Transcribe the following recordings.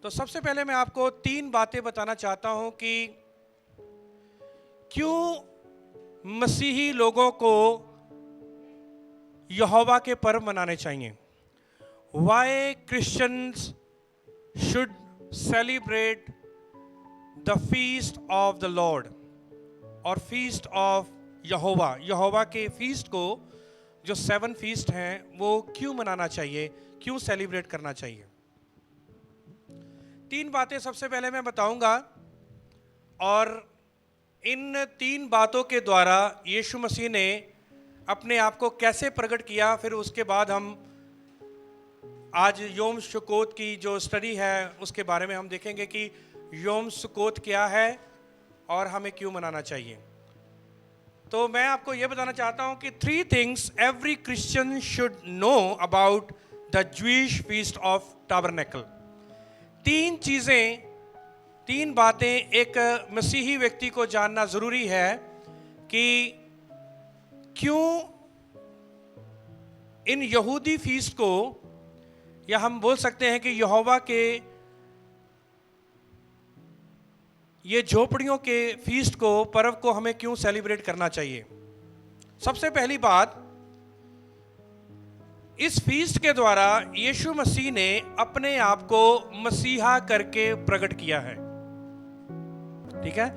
तो सबसे पहले मैं आपको 3 बातें बताना चाहता हूं कि क्यों मसीही लोगों को यहोवा के पर्व मनाने चाहिए। Why Christians should celebrate the feast of the Lord और feast of यहोवा। यहोवा के feast को जो 7 feast हैं वो क्यों मनाना चाहिए, क्यों सेलिब्रेट करना चाहिए। 3 बातें सबसे पहले मैं बताऊंगा और इन 3 बातों के द्वारा यीशु मसीह ने अपने आप को कैसे प्रकट किया, फिर उसके बाद हम आज योम सुकोत की जो स्टडी है उसके बारे में हम देखेंगे कि योम सुकोत क्या है और हमें क्यों मनाना चाहिए। तो मैं आपको यह बताना चाहता हूं कि 3 things every Christian should know about the Jewish feast of tabernacle। 3 चीजें, 3 बातें एक मसीही व्यक्ति को जानना जरूरी है कि क्यों इन यहूदी फीस्ट को, या हम बोल सकते हैं कि यहोवा के ये झोपड़ियों के फीस्ट को, पर्व को हमें क्यों सेलिब्रेट करना चाहिए। सबसे पहली बात, इस फीस्ट के द्वारा यीशु मसीह ने अपने आप को मसीहा करके प्रकट किया है। ठीक है,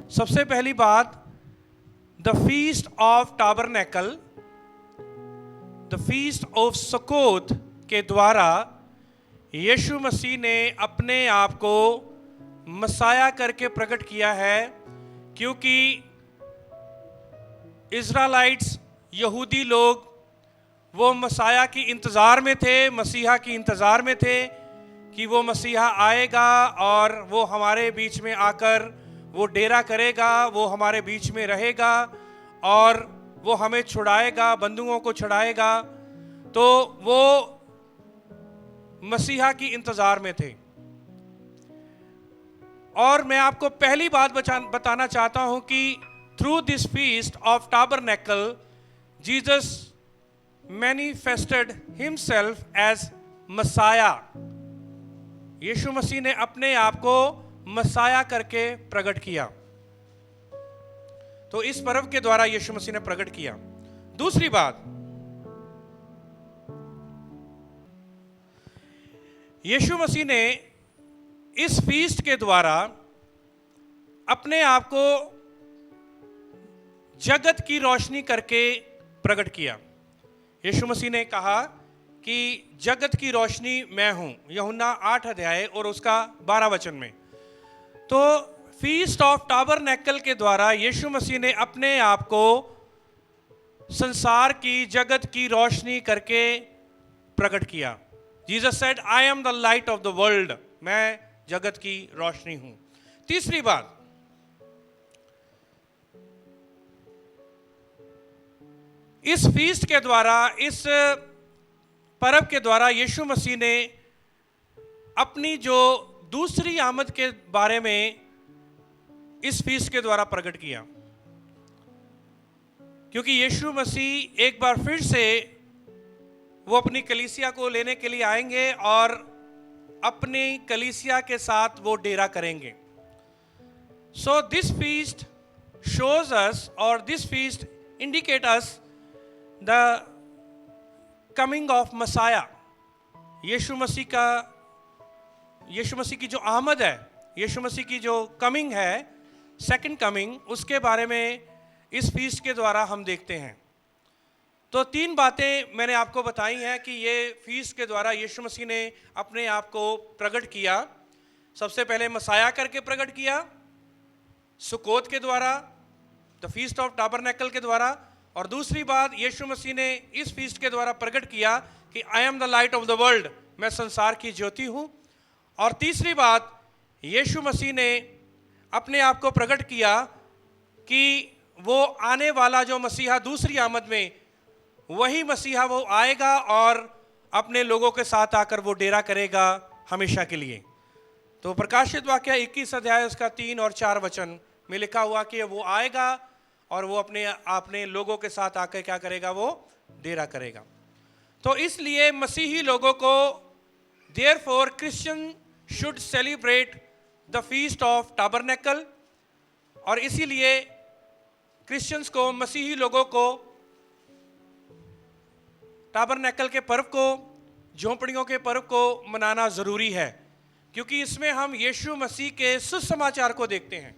सबसे पहली बात, the feast of tabernacle, the feast of Sukkot के द्वारा यीशु मसीह ने अपने आप को मसाया करके प्रकट किया है, क्योंकि इज़राइलाइट्स, यहूदी लोग, वो मसाया की इंतज़ार में थे, मसीहा की इंतज़ार में थे कि वो मसीहा आएगा और वो हमारे बीच में आकर वो डेरा करेगा, वो हमारे बीच में रहेगा और वो हमें छुड़ाएगा, बंधुओं को छुड़ाएगा। तो वो मसीहा की इंतजार में थे। और मैं आपको पहली बात बताना चाहता हूं कि through this feast of tabernacle Jesus manifested himself as messiah. यीशु मसीह ने अपने आप को मसाया करके प्रकट किया। तो इस पर्व के द्वारा यीशु मसीह ने प्रकट किया। दूसरी बात, यीशु मसीह ने इस फीस्ट के द्वारा अपने आप को जगत की रोशनी करके प्रकट किया। यीशु मसीह ने कहा कि जगत की रोशनी मैं हूं, यूहन्ना 8 अध्याय और उसका 12 वचन में। तो फीस्ट ऑफ टाबरनेकल के द्वारा यीशु मसीह ने अपने आप को संसार की, जगत की रोशनी करके प्रकट किया। Jesus said, I am the light of the world, मैं जगत की रोशनी हूं। तीसरी बात, इस फीस्ट के द्वारा, इस पर्व के द्वारा यीशु मसीह ने अपनी जो दूसरी आमद के बारे में इस फीस्ट के द्वारा प्रकट किया, क्योंकि यीशु मसीह एक बार फिर से वो अपनी कलीसिया को लेने के लिए आएंगे और अपनी कलीसिया के साथ वो डेरा करेंगे। So this feast shows us, और this feast indicate us the coming of messiah. यीशु मसीह की जो आमद है, यीशु मसीह की जो कमिंग है, सेकंड कमिंग, उसके बारे में इस फीस्ट के द्वारा हम देखते हैं। तो 3 बातें मैंने आपको बताई हैं कि ये फीस्ट के द्वारा यीशु मसीह ने अपने आप को प्रकट किया। सबसे पहले मसाया करके प्रकट किया सुकोत के द्वारा, द फीस्ट ऑफ टाबरनेकल के द्वारा, और दूसरी बात, यीशु मसीह ने इस फीस्ट के द्वारा प्रकट किया कि I am the light of the world, मैं संसार की ज्योति हूं। और तीसरी बात, यीशु मसीह ने अपने आप को प्रकट किया कि वो आने वाला जो मसीहा दूसरी आमद में, वही मसीहा वो आएगा और अपने लोगों के साथ आकर वो डेरा करेगा हमेशा के लिए। तो प्रकाशित वाक्य 21 अध्याय उसका 3 और 4 वचन में लिखा हुआ कि वो आएगा और वो अपने लोगों के साथ आकर क्या करेगा, वो डेरा करेगा। तो इसलिए मसीही लोगों को Therefore, Christian should celebrate the feast of tabernacle. और इसीलिए क्रिश्चियंस को, मसीही लोगों को टाबरनेकल के पर्व को, झोंपड़ियों के पर्व को मनाना ज़रूरी है, क्योंकि इसमें हम यीशु मसीह के सुसमाचार को देखते हैं।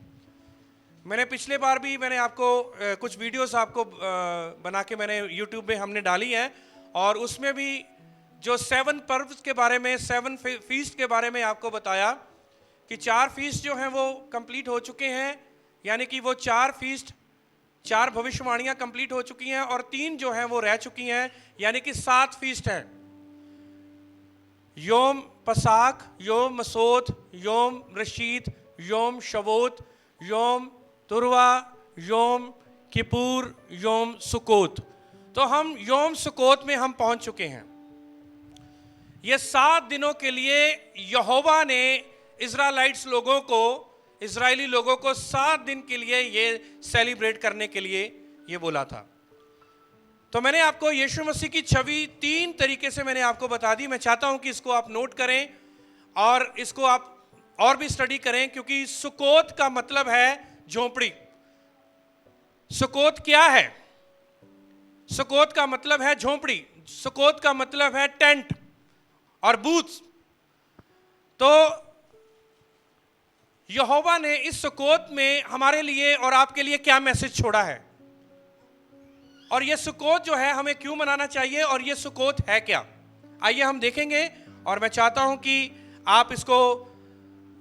मैंने पिछले बार भी मैंने आपको कुछ वीडियोस आपको बना के मैंने यूट्यूब पे हमने डाली हैं, और उसमें भी जो 7 पर्व के बारे में, 7 फीस्ट के बारे में आपको बताया कि 4 फीस्ट जो हैं वो कंप्लीट हो चुके हैं, यानी कि वो 4 फीस्ट, 4 भविष्यवाणियाँ कंप्लीट हो चुकी हैं, और 3 जो हैं वो रह चुकी हैं, यानी कि 7 फीस्ट हैं। योम पसाक, योम मसोत, योम रशीद, योम शवोत, योम तुरवा, योम किपुर, योम सुकोत। तो हम योम सुकोत में हम पहुंच चुके हैं। ये 7 दिनों के लिए यहोवा ने इज़राइलाइट्स लोगों को, इज़राइली लोगों को 7 दिन के लिए ये सेलिब्रेट करने के लिए ये बोला था। तो मैंने आपको यीशु मसीह की छवि 3 तरीके से मैंने आपको बता दी। मैं चाहता हूं कि इसको आप नोट करें और इसको आप और भी स्टडी करें, क्योंकि सुकोत का मतलब है झोंपड़ी। सुकोत क्या है? सुकोत का मतलब है झोंपड़ी, सुकोत का मतलब है टेंट और बूथ्स। तो यहोवा ने इस सुकोत में हमारे लिए और आपके लिए क्या मैसेज छोड़ा है, और ये सुकोत जो है हमें क्यों मनाना चाहिए, और ये सुकोत है क्या, आइए हम देखेंगे। और मैं चाहता हूं कि आप इसको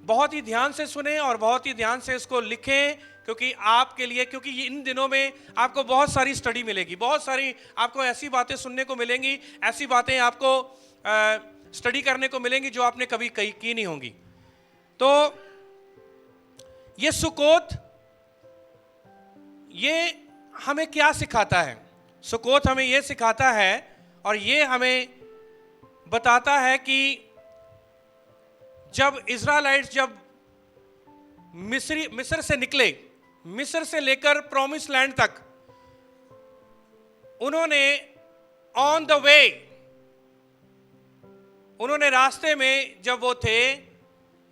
बहुत ही ध्यान से सुनें और बहुत ही ध्यान से इसको लिखें, क्योंकि आपके लिए, क्योंकि इन दिनों में आपको बहुत सारी स्टडी मिलेगी, बहुत सारी आपको ऐसी बातें सुनने को मिलेंगी, ऐसी बातें आपको स्टडी करने को मिलेंगी जो आपने कभी की नहीं होंगी। तो ये सुकोत, ये हमें क्या सिखाता है? सुकोत हमें ये सिखाता है और ये हमें बताता है कि जब इज़राइलाइट्स जब मिस्र से निकले, मिस्र से लेकर प्रॉमिस लैंड तक, उन्होंने ऑन द वे, उन्होंने रास्ते में जब वो थे,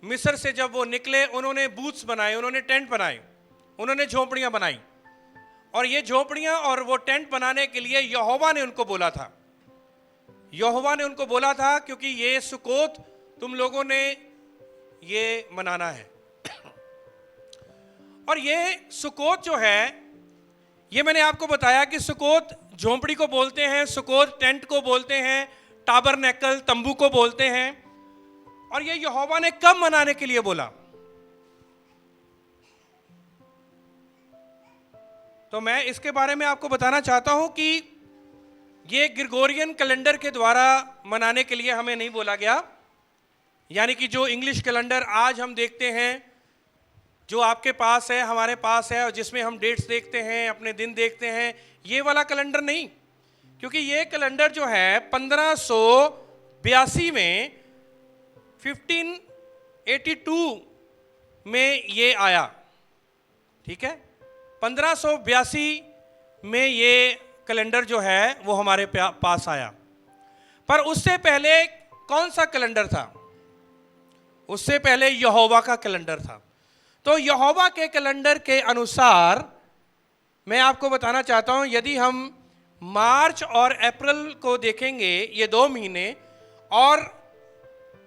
मिस्र से जब वो निकले, उन्होंने बूथ्स बनाए, उन्होंने टेंट बनाए, उन्होंने झोंपड़ियां बनाई। और ये झोंपड़ियां और वो टेंट बनाने के लिए यहोवा ने उनको बोला था, यहोवा ने उनको बोला था, क्योंकि ये सुकोत तुम लोगों ने ये मनाना है। और ये सुकोत जो है, ये मैंने आपको बताया कि सुकोत झोंपड़ी को बोलते हैं, सुकोत टेंट को बोलते हैं, टाबरनेकल तंबू को बोलते हैं। और ये यहोवा ने कब मनाने के लिए बोला? तो मैं इसके बारे में आपको बताना चाहता हूं कि ये ग्रेगोरियन कैलेंडर के द्वारा मनाने के लिए हमें नहीं बोला गया, यानी कि जो इंग्लिश कैलेंडर आज हम देखते हैं, जो आपके पास है, हमारे पास है, और जिसमें हम डेट्स देखते हैं, अपने दिन देखते हैं, ये वाला कैलेंडर नहीं। क्योंकि ये कैलेंडर जो है 1582 में, 1582 में ये आया, ठीक है। 1582 में ये कैलेंडर जो है वो हमारे पास आया। पर उससे पहले कौन सा कैलेंडर था? उससे पहले यहोवा का कैलेंडर था। तो यहोवा के कैलेंडर के अनुसार मैं आपको बताना चाहता हूं, यदि हम मार्च और अप्रैल को देखेंगे, ये 2 महीने, और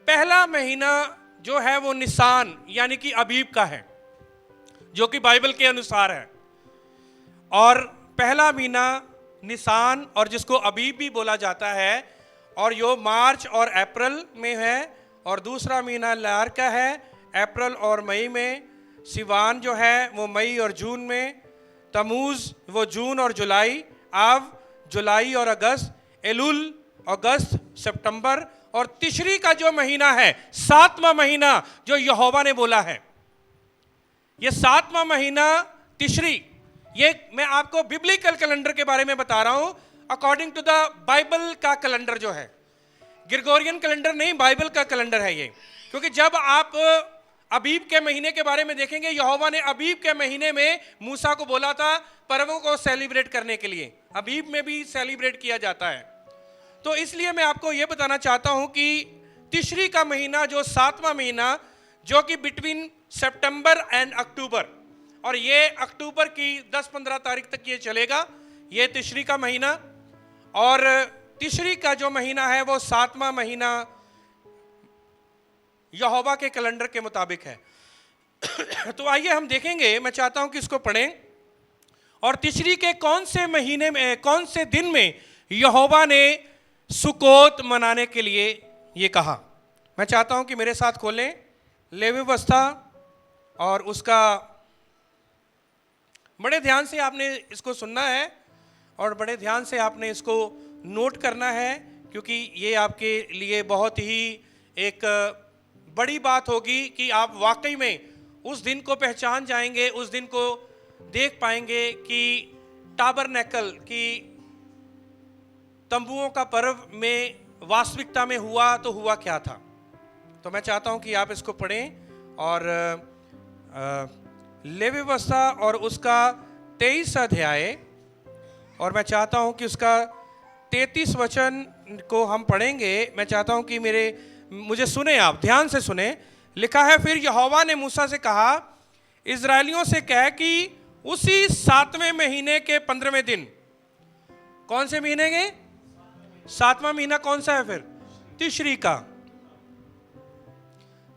पहला महीना जो है वो निसान यानी कि अबीब का है, जो कि बाइबल के अनुसार है। और पहला महीना निसान, और जिसको अबीब भी बोला जाता है, और यो मार्च और अप्रैल में है। और दूसरा महीना लार का है, अप्रैल और मई में। सिवान जो है वो मई और जून में। तमूज वो जून और जुलाई। आव जुलाई और अगस्त। एलुल अगस्त सितंबर। और तिशरी का जो महीना है, 7वां महीना जो यहोवा ने बोला है, ये 7वां महीना तिशरी, ये मैं आपको बिब्लिकल कैलेंडर के बारे में बता रहा हूं, अकॉर्डिंग टू द बाइबल का कैलेंडर जो है, ग्रेगोरियन कैलेंडर नहीं, बाइबल का कैलेंडर है ये। क्योंकि जब आप अबीब के महीने के बारे में देखेंगे, यहोवा ने अबीब के महीने में मूसा को बोला था पर्वों को सेलिब्रेट करने के लिए। अबीब में भी सेलिब्रेट किया जाता है। तो इसलिए मैं आपको यह बताना चाहता हूं कि तिशरी का महीना जो 7वां महीना, जो कि बिटवीन सितंबर एंड अक्टूबर, और ये अक्टूबर की 10-15 तारीख तक ये चलेगा, ये तिशरी का महीना। और तिशरी का जो महीना है वो 7वां महीना यहोवा के कैलेंडर के मुताबिक है। तो आइए हम देखेंगे, मैं चाहता हूं कि इसको पढ़ें। और तिशरी के कौन से महीने में, कौन से दिन में यहोवा ने सुकोत मनाने के लिए ये कहा। मैं चाहता हूं कि मेरे साथ खोलें लेवी व्यवस्था, और उसका बड़े ध्यान से आपने इसको सुनना है और बड़े ध्यान से आपने इसको नोट करना है, क्योंकि ये आपके लिए बहुत ही एक बड़ी बात होगी कि आप वाकई में उस दिन को पहचान जाएंगे, उस दिन को देख पाएंगे कि टाबरनेकल की तंबुओं का पर्व में वास्तविकता में हुआ तो हुआ क्या था। तो मैं चाहता हूं कि आप इसको पढ़ें। और लेवी व्यवस्था और उसका 23 अध्याय, और मैं चाहता हूं कि उसका 33 वचन को हम पढ़ेंगे। मैं चाहता हूं कि मुझे सुने, आप ध्यान से सुने। लिखा है, फिर यहोवा ने मूसा से कहा, इजरायलियों से कह कि उसी 7वें महीने के 15वें दिन। कौन से महीने के? 7वां महीना कौन सा है? फिर तिशरी का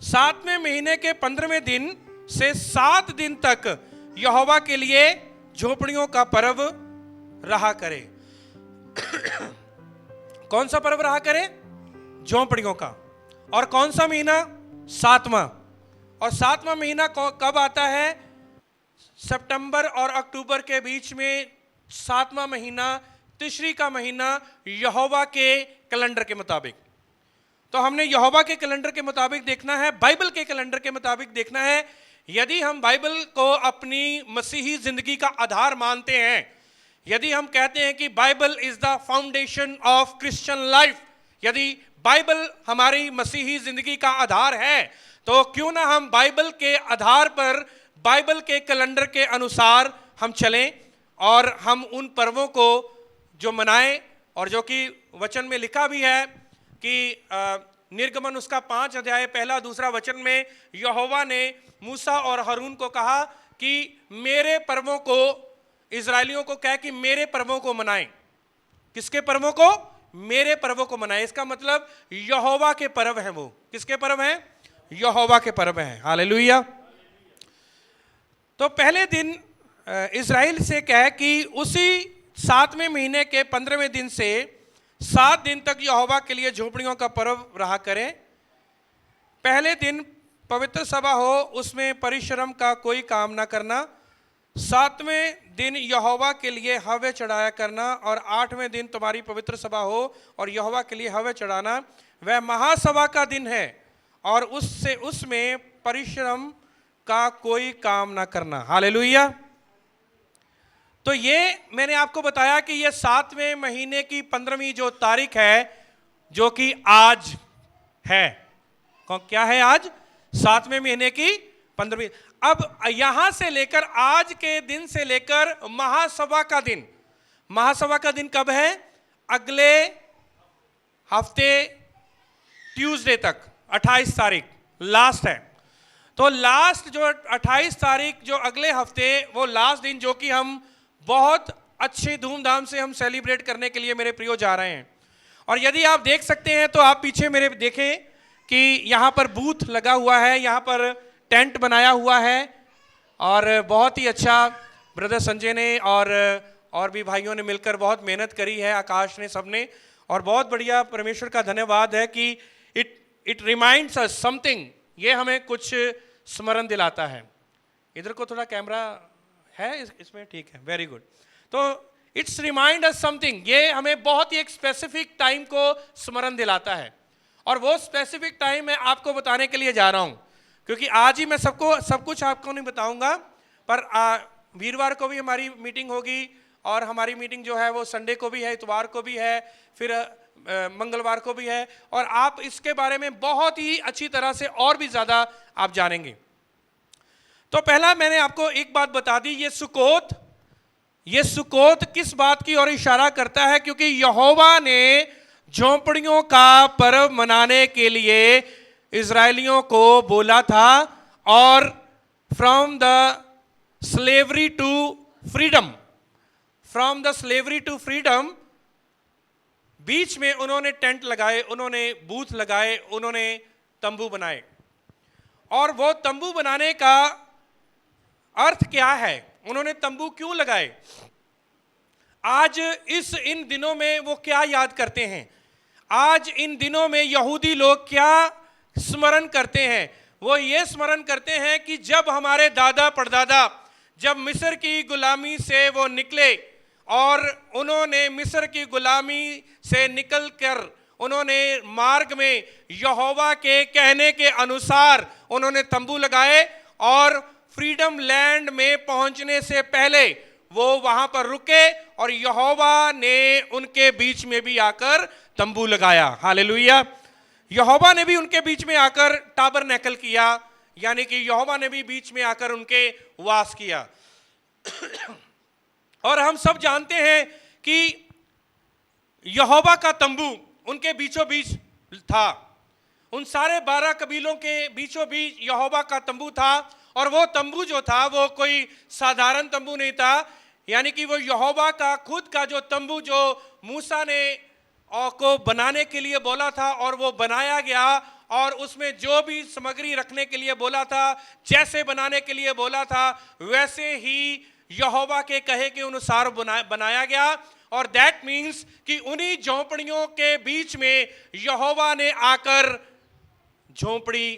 7वें महीने के 15वें दिन से 7 दिन तक यहोवा के लिए झोपड़ियों का पर्व रहा करे। कौन सा पर्व रहा करे? झोपड़ियों का। और कौन सा महीना? 7वां। और 7वां महीना कब आता है? सितंबर और अक्टूबर के बीच में 7वां महीना, तिशरी का महीना, यहोवा के कैलेंडर के मुताबिक। तो हमने यहोवा के कैलेंडर के मुताबिक देखना है, बाइबल के कैलेंडर के मुताबिक देखना है। यदि हम बाइबल को अपनी मसीही जिंदगी का आधार मानते हैं, यदि हम कहते हैं कि Bible is the foundation of Christian life, यदि बाइबल हमारी मसीही जिंदगी का आधार है, तो क्यों ना हम बाइबल के आधार पर, बाइबल के कैलेंडर के अनुसार हम चलें और हम उन पर्वों को जो मनाएं, और जो कि वचन में लिखा भी है कि निर्गमन उसका 5 अध्याय 1-2 वचन में यहोवा ने मूसा और हारून को कहा कि मेरे पर्वों को, इजरायलियों को कह कि मेरे पर्वों को मनाएं। किसके पर्वों को? मेरे पर्वों को मनाएं। इसका मतलब यहोवा के पर्व हैं। वो किसके पर्व हैं? यहोवा के पर्व हैं। हालेलुया। तो पहले दिन इजराइल से कह कि उसी 7वें महीने के 15वें दिन से 7 दिन तक यहोवा के लिए झोपड़ियों का पर्व रहा करें। पहले दिन पवित्र सभा हो, उसमें परिश्रम का कोई काम ना करना। 7वें दिन यहोवा के लिए हव्य चढ़ाया करना, और 8वें दिन तुम्हारी पवित्र सभा हो और यहोवा के लिए हव्य चढ़ाना। वह महासभा का दिन है और उसमें परिश्रम का कोई काम ना करना। हालेलुया। तो ये मैंने आपको बताया कि ये 7वें महीने की 15वीं जो तारीख है, जो कि आज है। क्या है आज? 7वें महीने की 15वीं। अब यहां से लेकर आज के दिन से लेकर महासभा का दिन, महासभा का दिन कब है? अगले हफ्ते ट्यूसडे तक, 28 तारीख लास्ट है। तो लास्ट जो 28 तारीख जो अगले हफ्ते, वो लास्ट दिन जो कि हम बहुत अच्छे धूमधाम से हम सेलिब्रेट करने के लिए मेरे प्रियो जा रहे हैं। और यदि आप देख सकते हैं तो आप पीछे मेरे देखें कि यहाँ पर बूथ लगा हुआ है, यहाँ पर टेंट बनाया हुआ है, और बहुत ही अच्छा ब्रदर संजय ने और भी भाइयों ने मिलकर बहुत मेहनत करी है, आकाश ने, सबने। और बहुत बढ़िया, परमेश्वर का धन्यवाद है कि इट रिमाइंड्स अस समथिंग, ये हमें कुछ स्मरण दिलाता है। इधर को थोड़ा कैमरा है इसमें, ठीक है, वेरी गुड। तो इट्स रिमाइंड अस समथिंग, ये हमें बहुत ही एक स्पेसिफिक टाइम को स्मरण दिलाता है। और वो स्पेसिफिक टाइम मैं आपको बताने के लिए जा रहा हूँ, क्योंकि आज ही मैं सब कुछ आपको नहीं बताऊंगा, पर वीरवार को भी हमारी मीटिंग होगी, और हमारी मीटिंग जो है वो संडे को भी है, इतवार को भी है, फिर मंगलवार को भी है, और आप इसके बारे में बहुत ही अच्छी तरह से और भी ज़्यादा आप जानेंगे। तो पहला मैंने आपको एक बात बता दी, ये सुकोत किस बात की ओर इशारा करता है? क्योंकि यहोवा ने झोंपड़ियों का पर्व मनाने के लिए इजरायलियों को बोला था, और from the slavery to freedom, from the slavery to freedom, बीच में उन्होंने टेंट लगाए, उन्होंने बूथ लगाए, उन्होंने तंबू बनाए। और वो तंबू बनाने का अर्थ क्या है, उन्होंने तंबू क्यों लगाए, आज इन दिनों में वो क्या याद करते हैं, आज इन दिनों में यहूदी लोग क्या स्मरण करते हैं? वो ये स्मरण करते हैं कि जब हमारे दादा परदादा जब मिस्र की गुलामी से वो निकले, और उन्होंने मिस्र की गुलामी से निकलकर उन्होंने मार्ग में यहोवा के कहने के अनुसार उन्होंने तंबू लगाए, और फ्रीडम लैंड में पहुंचने से पहले वो वहां पर रुके, और यहोवा ने उनके बीच में भी आकर तंबू लगाया। हालेलुया। यहोवा ने भी उनके बीच में आकर टाबरनेकल किया, यानी कि यहोवा ने भी बीच में आकर उनके वास किया। और हम सब जानते हैं कि यहोवा का तंबू उनके बीचों बीच था, उन सारे 12 कबीलों के बीचों बीच यहोवा का तंबू था। और वो तंबू जो था वो कोई साधारण तंबू नहीं था, यानी कि वो यहोवा का खुद का जो तंबू जो मूसा ने को बनाने के लिए बोला था, और वो बनाया गया, और उसमें जो भी सामग्री रखने के लिए बोला था, जैसे बनाने के लिए बोला था, वैसे ही यहोवा के कहे के अनुसार बनाया गया। और दैट मीन्स कि उन्हीं झोंपड़ियों के बीच में यहोवा ने आकर झोंपड़ी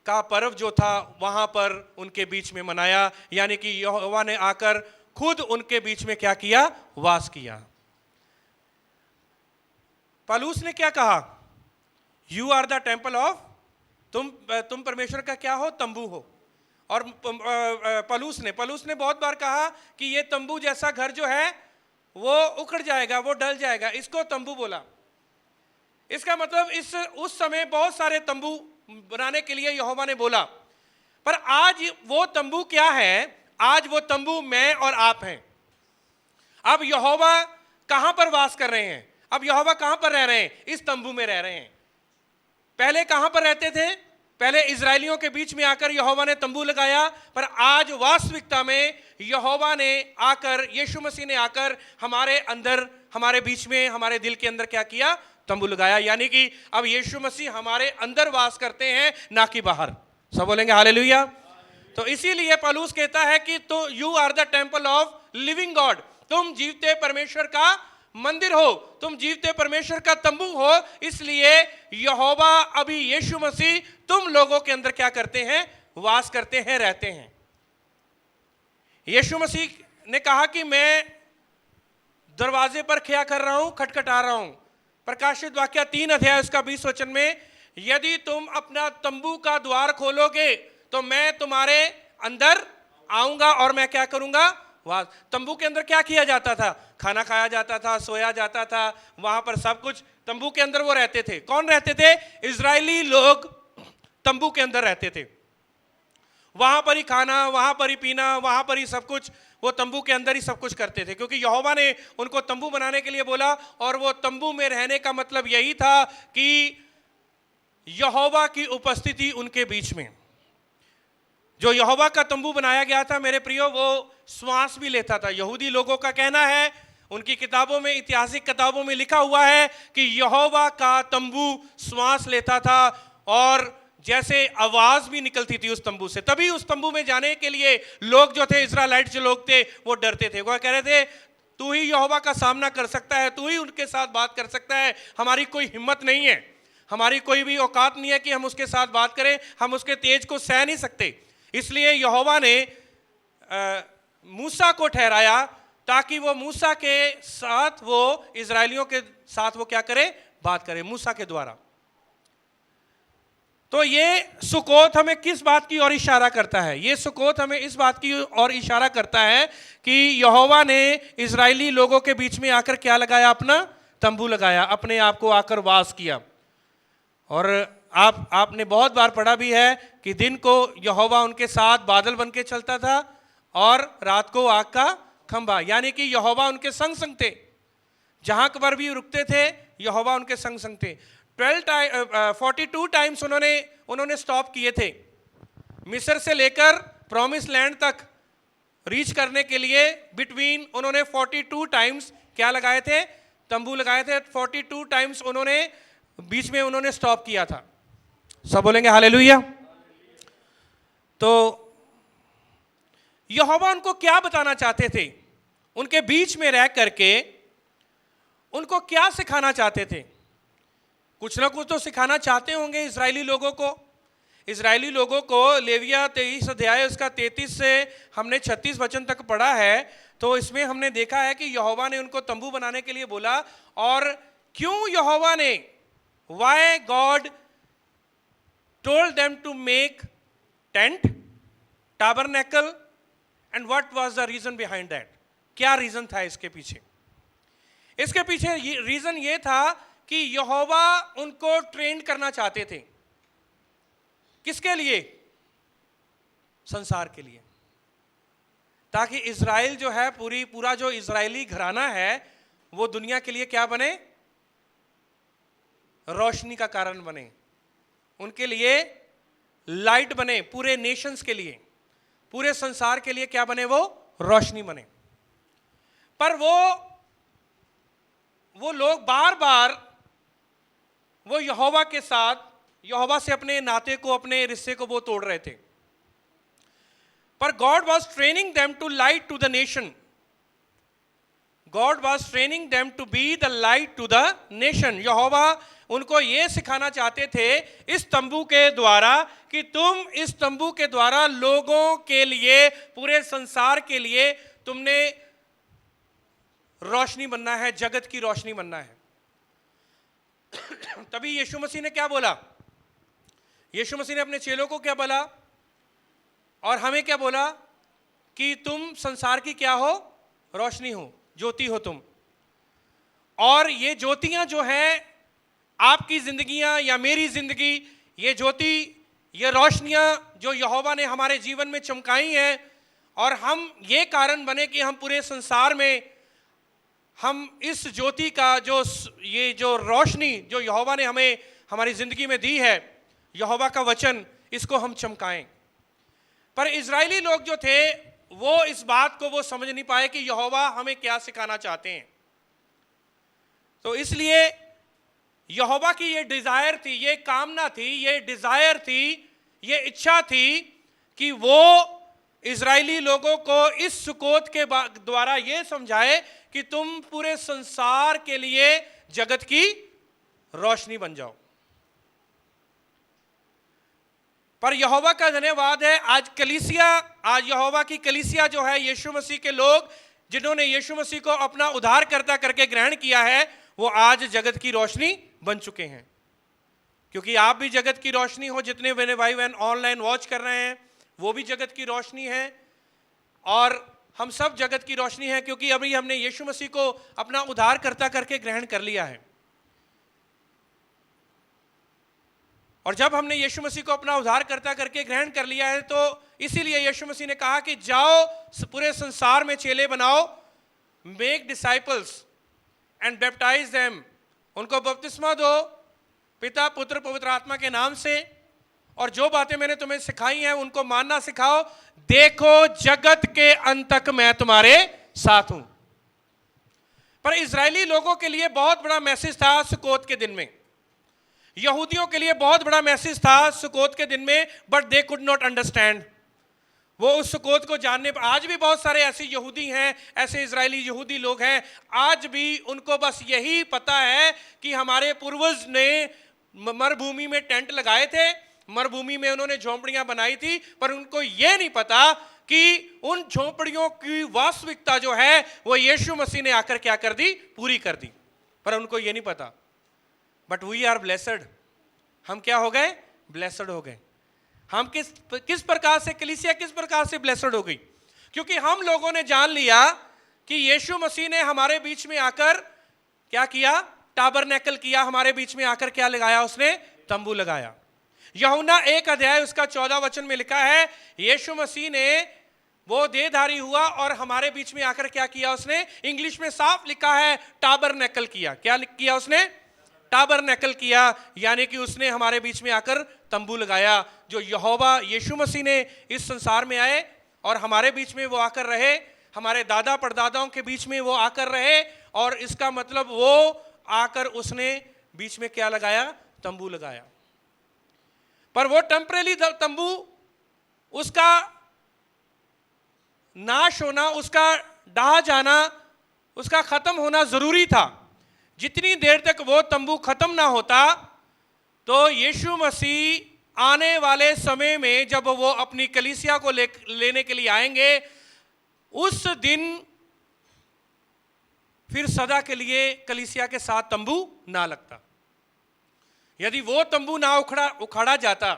का पर्व जो था वहां पर उनके बीच में मनाया, यानी कि यहोवा ने आकर खुद उनके बीच में क्या किया, वास किया। पौलुस ने क्या कहा, you are the temple of, तुम परमेश्वर का क्या हो, तंबू हो। और पौलुस ने बहुत बार कहा कि ये तंबू जैसा घर जो है वो उखड़ जाएगा, वो डल जाएगा, इसको तंबू बोला। इसका मतलब उस समय बहुत सारे तंबू बनाने के लिए यहोवा ने बोला, पर आज वो तंबू क्या है, आज वो तंबू मैं और आप हैं। अब यहोवा कहां पर वास कर रहे हैं, अब यहोवा कहां पर रह रहे हैं, इस तंबू में रह रहे हैं। पहले कहां पर रहते थे, पहले इजरायलियों के बीच में आकर यहोवा ने तंबू लगाया, पर आज वास्तविकता में यहोवा ने आकर, यीशु मसीह ने आकर हमारे अंदर, हमारे बीच में, हमारे दिल के अंदर क्या किया, तंबू लगाया। यानी कि अब यीशु मसीह हमारे अंदर वास करते हैं, ना कि बाहर। सब बोलेंगे हालेलुया। तो इसीलिए पौलुस कहता है कि तो you are the temple of living God, तुम जीवते परमेश्वर का मंदिर हो, तुम जीवते परमेश्वर का तंबू हो। इसलिए यहोवा अभी यीशु मसीह तुम लोगों के अंदर क्या करते हैं, वास करते हैं, रहते हैं। यीशु मसीह ने कहा कि मैं दरवाजे पर खड़ा कर रहा हूं, खटखटा रहा हूं। प्रकाशित वाक्य 3 अध्याय उसका 20 वचन में, यदि तुम अपना तंबू का द्वार खोलोगे तो मैं तुम्हारे अंदर आऊंगा और मैं क्या करूंगा, वास। तंबू के अंदर क्या किया जाता था, खाना खाया जाता था, सोया जाता था, वहां पर सब कुछ तंबू के अंदर वो रहते थे। कौन रहते थे, इजरायली लोग तंबू के अंदर रहते थे, वहां पर ही खाना, वहां पर ही पीना, वहां पर ही सब कुछ, वो तंबू के अंदर ही सब कुछ करते थे, क्योंकि यहोवा ने उनको तंबू बनाने के लिए बोला। और वो तंबू में रहने का मतलब यही था कि यहोवा की उपस्थिति उनके बीच में। जो यहोवा का तंबू बनाया गया था मेरे प्रियो, वो श्वास भी लेता था। यहूदी लोगों का कहना है, उनकी किताबों में, ऐतिहासिक किताबों में लिखा हुआ है कि यहोवा का तंबू श्वास लेता था, और जैसे आवाज भी निकलती थी उस तंबू से। तभी उस तंबू में जाने के लिए लोग जो थे, इस्राएलाइट जो लोग थे, वो डरते थे। वो कह रहे थे, तू ही यहोवा का सामना कर सकता है, तू ही उनके साथ बात कर सकता है, हमारी कोई हिम्मत नहीं है, हमारी कोई भी औकात नहीं है कि हम उसके साथ बात करें, हम उसके तेज को सह नहीं सकते। इसलिए यहोवा ने मूसा को ठहराया ताकि वो मूसा के साथ, वो इजरायलियों के साथ वो क्या करे, बात करे, मूसा के द्वारा। तो ये सुकोत हमें किस बात की ओर इशारा करता है, ये सुकोत हमें इस बात की ओर इशारा करता है कि यहोवा ने इजरायली लोगों के बीच में आकर क्या लगाया, अपना तंबू लगाया, अपने आप को आकर वास किया। और आपने बहुत बार पढ़ा भी है कि दिन को यहोवा उनके साथ बादल बन के चलता था और रात को आग का खंभा, यानी कि यहोवा उनके संग संग थे। जहां पर भी रुकते थे यहोवा उनके संग संग थे। 42 टाइम्स उन्होंने स्टॉप किए थे। मिस्र से लेकर प्रॉमिस लैंड तक रीच करने के लिए बिटवीन उन्होंने 42 टाइम्स क्या लगाए थे, तंबू लगाए थे। 42 टाइम्स उन्होंने बीच में उन्होंने स्टॉप किया था। सब बोलेंगे हालेलुया। तो यहोवा उनको क्या बताना चाहते थे, उनके बीच में रह करके उनको क्या सिखाना चाहते थे? कुछ ना कुछ तो सिखाना चाहते होंगे इजरायली लोगों को। इजरायली लोगों को लेविया 23 अध्याय उसका 33 से हमने 36 वचन तक पढ़ा है। तो इसमें हमने देखा है कि यहोवा ने उनको तंबू बनाने के लिए बोला। और क्यों यहोवा ने, why God told them to make tent, tabernacle, and what was the reason behind that? क्या रीजन था इसके पीछे? इसके पीछे रीजन ये था कि यहोवा उनको ट्रेन करना चाहते थे। किसके लिए? संसार के लिए, ताकि इज़राइल जो है, पूरा जो इजरायली घराना है वो दुनिया के लिए क्या बने? रोशनी का कारण बने, उनके लिए लाइट बने, पूरे नेशंस के लिए, पूरे संसार के लिए क्या बने? वो रोशनी बने। पर वो लोग बार बार वो यहोवा के साथ, यहोवा से अपने नाते को, अपने रिश्ते को वो तोड़ रहे थे। पर God was training them to light to the nation. God was training them to be the light to the nation. यहोवा उनको ये सिखाना चाहते थे इस तंबू के द्वारा कि तुम इस तंबू के द्वारा लोगों के लिए, पूरे संसार के लिए तुमने रोशनी बनना है, जगत की रोशनी बनना है। तभी यीशु मसीह ने क्या बोला? यीशु मसीह ने अपने चेलों को क्या बोला और हमें क्या बोला? कि तुम संसार की क्या हो? रोशनी हो, ज्योति हो तुम। और ये ज्योतियां जो हैं, आपकी जिंदगियां या मेरी जिंदगी, ये ज्योति, ये रोशनियां जो यहोवा ने हमारे जीवन में चमकाई हैं, और हम ये कारण बने कि हम पूरे संसार में हम इस ज्योति का ये जो रोशनी जो यहोवा ने हमें हमारी जिंदगी में दी है, यहोवा का वचन, इसको हम चमकाएं। पर इजरायली लोग जो थे वो इस बात को वो समझ नहीं पाए कि यहोवा हमें क्या सिखाना चाहते हैं। तो इसलिए यहोवा की ये डिजायर थी, ये कामना थी, ये डिजायर थी, ये इच्छा थी कि वो इजरायली लोगों को इस सुकोत के द्वारा ये समझाए कि तुम पूरे संसार के लिए जगत की रोशनी बन जाओ। पर यहोवा का धन्यवाद है, आज यहोवा की कलीसिया जो है, यीशु मसीह के लोग जिन्होंने यीशु मसीह को अपना उद्धारकर्ता करके ग्रहण किया है, वो आज जगत की रोशनी बन चुके हैं। क्योंकि आप भी जगत की रोशनी हो, जितने मेरे भाई बहन ऑनलाइन वॉच कर रहे हैं वो भी जगत की रोशनी है, और हम सब जगत की रोशनी है, क्योंकि अभी हमने यीशु मसीह को अपना उद्धारकर्ता करके ग्रहण कर लिया है। और जब हमने यीशु मसीह को अपना उद्धारकर्ता करके ग्रहण कर लिया है, तो इसीलिए यीशु मसीह ने कहा कि जाओ पूरे संसार में चेले बनाओ, make disciples and baptise them, उनको बपतिस्मा दो पिता पुत्र पवित्र आत्मा के नाम से, और जो बातें मैंने तुम्हें सिखाई हैं उनको मानना सिखाओ। देखो जगत के अंत तक मैं तुम्हारे साथ हूं। पर इजरायली लोगों के लिए बहुत बड़ा मैसेज था सुकोत के दिन में, यहूदियों के लिए बहुत बड़ा मैसेज था सुकोत के दिन में, but they could not understand. वो उस सुकोत को जानने पर, आज भी बहुत सारे ऐसे यहूदी हैं, ऐसे इजरायली यहूदी लोग हैं, आज भी उनको बस यही पता है कि हमारे पूर्वज ने मरुभूमि में टेंट लगाए थे, मरुभूमि में उन्होंने झोंपड़ियां बनाई थी, पर उनको यह नहीं पता कि उन झोंपड़ियों की वास्तविकता जो है वो यीशु मसीह ने आकर क्या कर दी? पूरी कर दी। पर उनको ये नहीं पता। बट वी आर ब्लेसड, हम क्या हो गए? ब्लेसड हो गए। हम किस प्रकार से, कलीसिया किस प्रकार से ब्लेसड हो गई? क्योंकि हम लोगों ने जान लिया कि यीशु मसीह ने हमारे बीच में आकर क्या किया? टाबरनेकल किया, हमारे बीच में आकर क्या लगाया? उसने तंबू लगाया। यूहन्ना 1 अध्याय उसका 14 वचन में लिखा है, यीशु मसीह ने वो देहधारी हुआ और हमारे बीच में आकर क्या किया उसने? इंग्लिश में साफ लिखा है टाबरनेकल किया। क्या किया उसने? टाबरनेकल किया, यानी कि उसने हमारे बीच में आकर तंबू लगाया। जो यहोवा यीशु मसीह ने इस संसार में आए और हमारे बीच में वो आकर रहे, हमारे दादा परदादाओं के बीच में वो आकर रहे, और इसका मतलब वो आकर उसने बीच में क्या लगाया? तंबू लगाया। पर वो टेम्परेरी तंबू, उसका नाश होना, उसका ढहा जाना, उसका खत्म होना जरूरी था। जितनी देर तक वो तंबू खत्म ना होता, तो यीशु मसीह आने वाले समय में जब वो अपनी कलीसिया को लेने के लिए आएंगे, उस दिन फिर सदा के लिए कलीसिया के साथ तंबू ना लगता। यदि वो तंबू ना उखाड़ा जाता,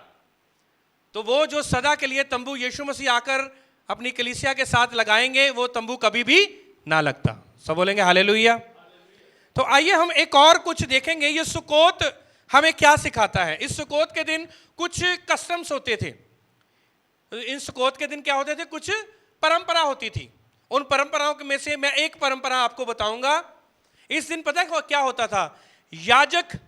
तो वो जो सदा के लिए तंबू यीशु मसीह आकर अपनी कलीसिया के साथ लगाएंगे, वो तंबू कभी भी ना लगता। सब बोलेंगे हालेलुया। तो आइए हम एक और कुछ देखेंगे, ये सुकोत हमें क्या सिखाता है। इस सुकोत के दिन कुछ कस्टम्स होते थे। इन सुकोत के दिन क्या होते थे? कुछ परंपरा होती थी। उन परंपराओं में से मैं एक परंपरा आपको बताऊंगा। इस दिन पता है क्या होता था? याजक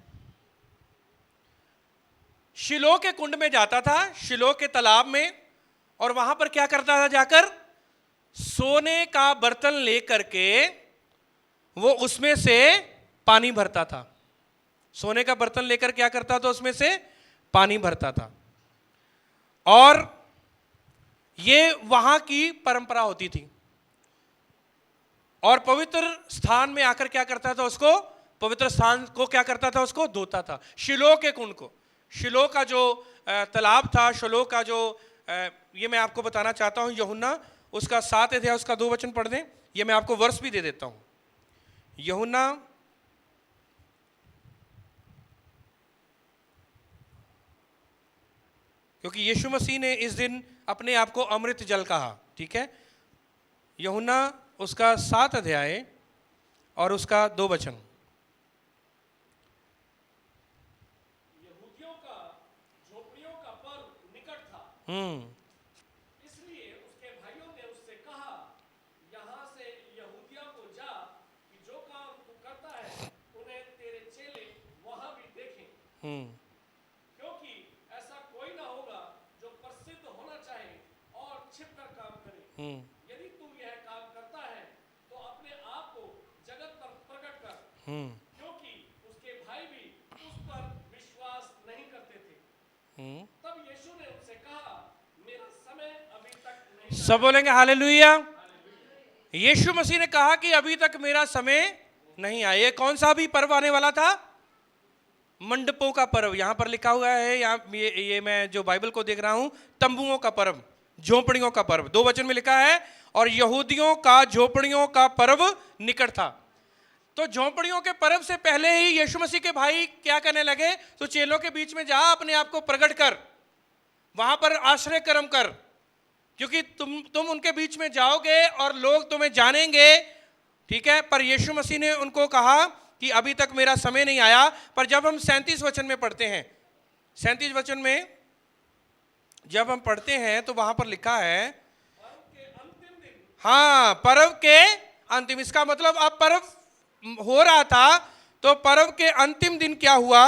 शिलो के कुंड में जाता था, शिलो के तालाब में, और वहां पर क्या करता था? जाकर सोने का बर्तन लेकर के वो उसमें से पानी भरता था। सोने का बर्तन लेकर क्या करता था? उसमें से पानी भरता था। और ये वहां की परंपरा होती थी। और पवित्र स्थान में आकर क्या करता था? उसको, पवित्र स्थान को क्या करता था? उसको धोता था। शिलो के कुंड को, शिलो का जो तालाब था, शिलो का जो ये मैं आपको बताना चाहता हूं। यूहन्ना उसका 7 अध्याय उसका 2 वचन पढ़ दें। ये मैं आपको वर्ष भी दे देता हूं। यूहन्ना क्योंकि यीशु मसीह ने इस दिन अपने आप को अमृत जल कहा, ठीक है। यूहन्ना उसका 7 अध्याय और उसका 2 वचन। यहूदियों का झोपड़ियों का पर्व निकट था, इसलिए उसके भाइयों ने उससे कहा, यहाँ से यहूदिया को जा, कि जो काम तू करता है उन्हें तेरे चेले वहां भी देखें। क्योंकि ऐसा कोई ना होगा जो प्रसिद्ध होना चाहे और छिपकर काम करे। यदि तू यह काम करता है तो अपने आप को जगत पर प्रकट कर, क्योंकि उसके भाई भी उस पर विश्वास नहीं करते थे। तब यीशु ने उनसे कहा, मेरा समय अभी तक नहीं। सब बोलेंगे हालेलुया। यीशु मसीह ने कहा कि अभी तक मेरा समय नहीं आया। ये कौन सा भी पर्व आने वाला था? मंडपों का पर्व। यहां पर लिखा हुआ है, यहाँ ये मैं जो बाइबल को देख रहा हूं, तंबुओं का पर्व, झोपड़ियों का पर्व। 2 वचन में लिखा है, और यहूदियों का झोपड़ियों का पर्व निकट था। तो झोपड़ियों के पर्व से पहले ही यीशु मसीह के भाई क्या करने लगे? तो चेलों के बीच में जा, अपने आप को प्रकट कर, वहां पर आश्रय कर्म कर, क्योंकि तुम उनके बीच में जाओगे और लोग तुम्हें जानेंगे, ठीक है। पर यीशु मसीह ने उनको कहा कि अभी तक मेरा समय नहीं आया। पर जब हम 37 वचन में पढ़ते हैं, 37 वचन में जब हम पढ़ते हैं, तो वहां पर लिखा है, हाँ, पर्व के अंतिम। इसका मतलब अब पर्व हो रहा था, तो पर्व के अंतिम दिन क्या हुआ?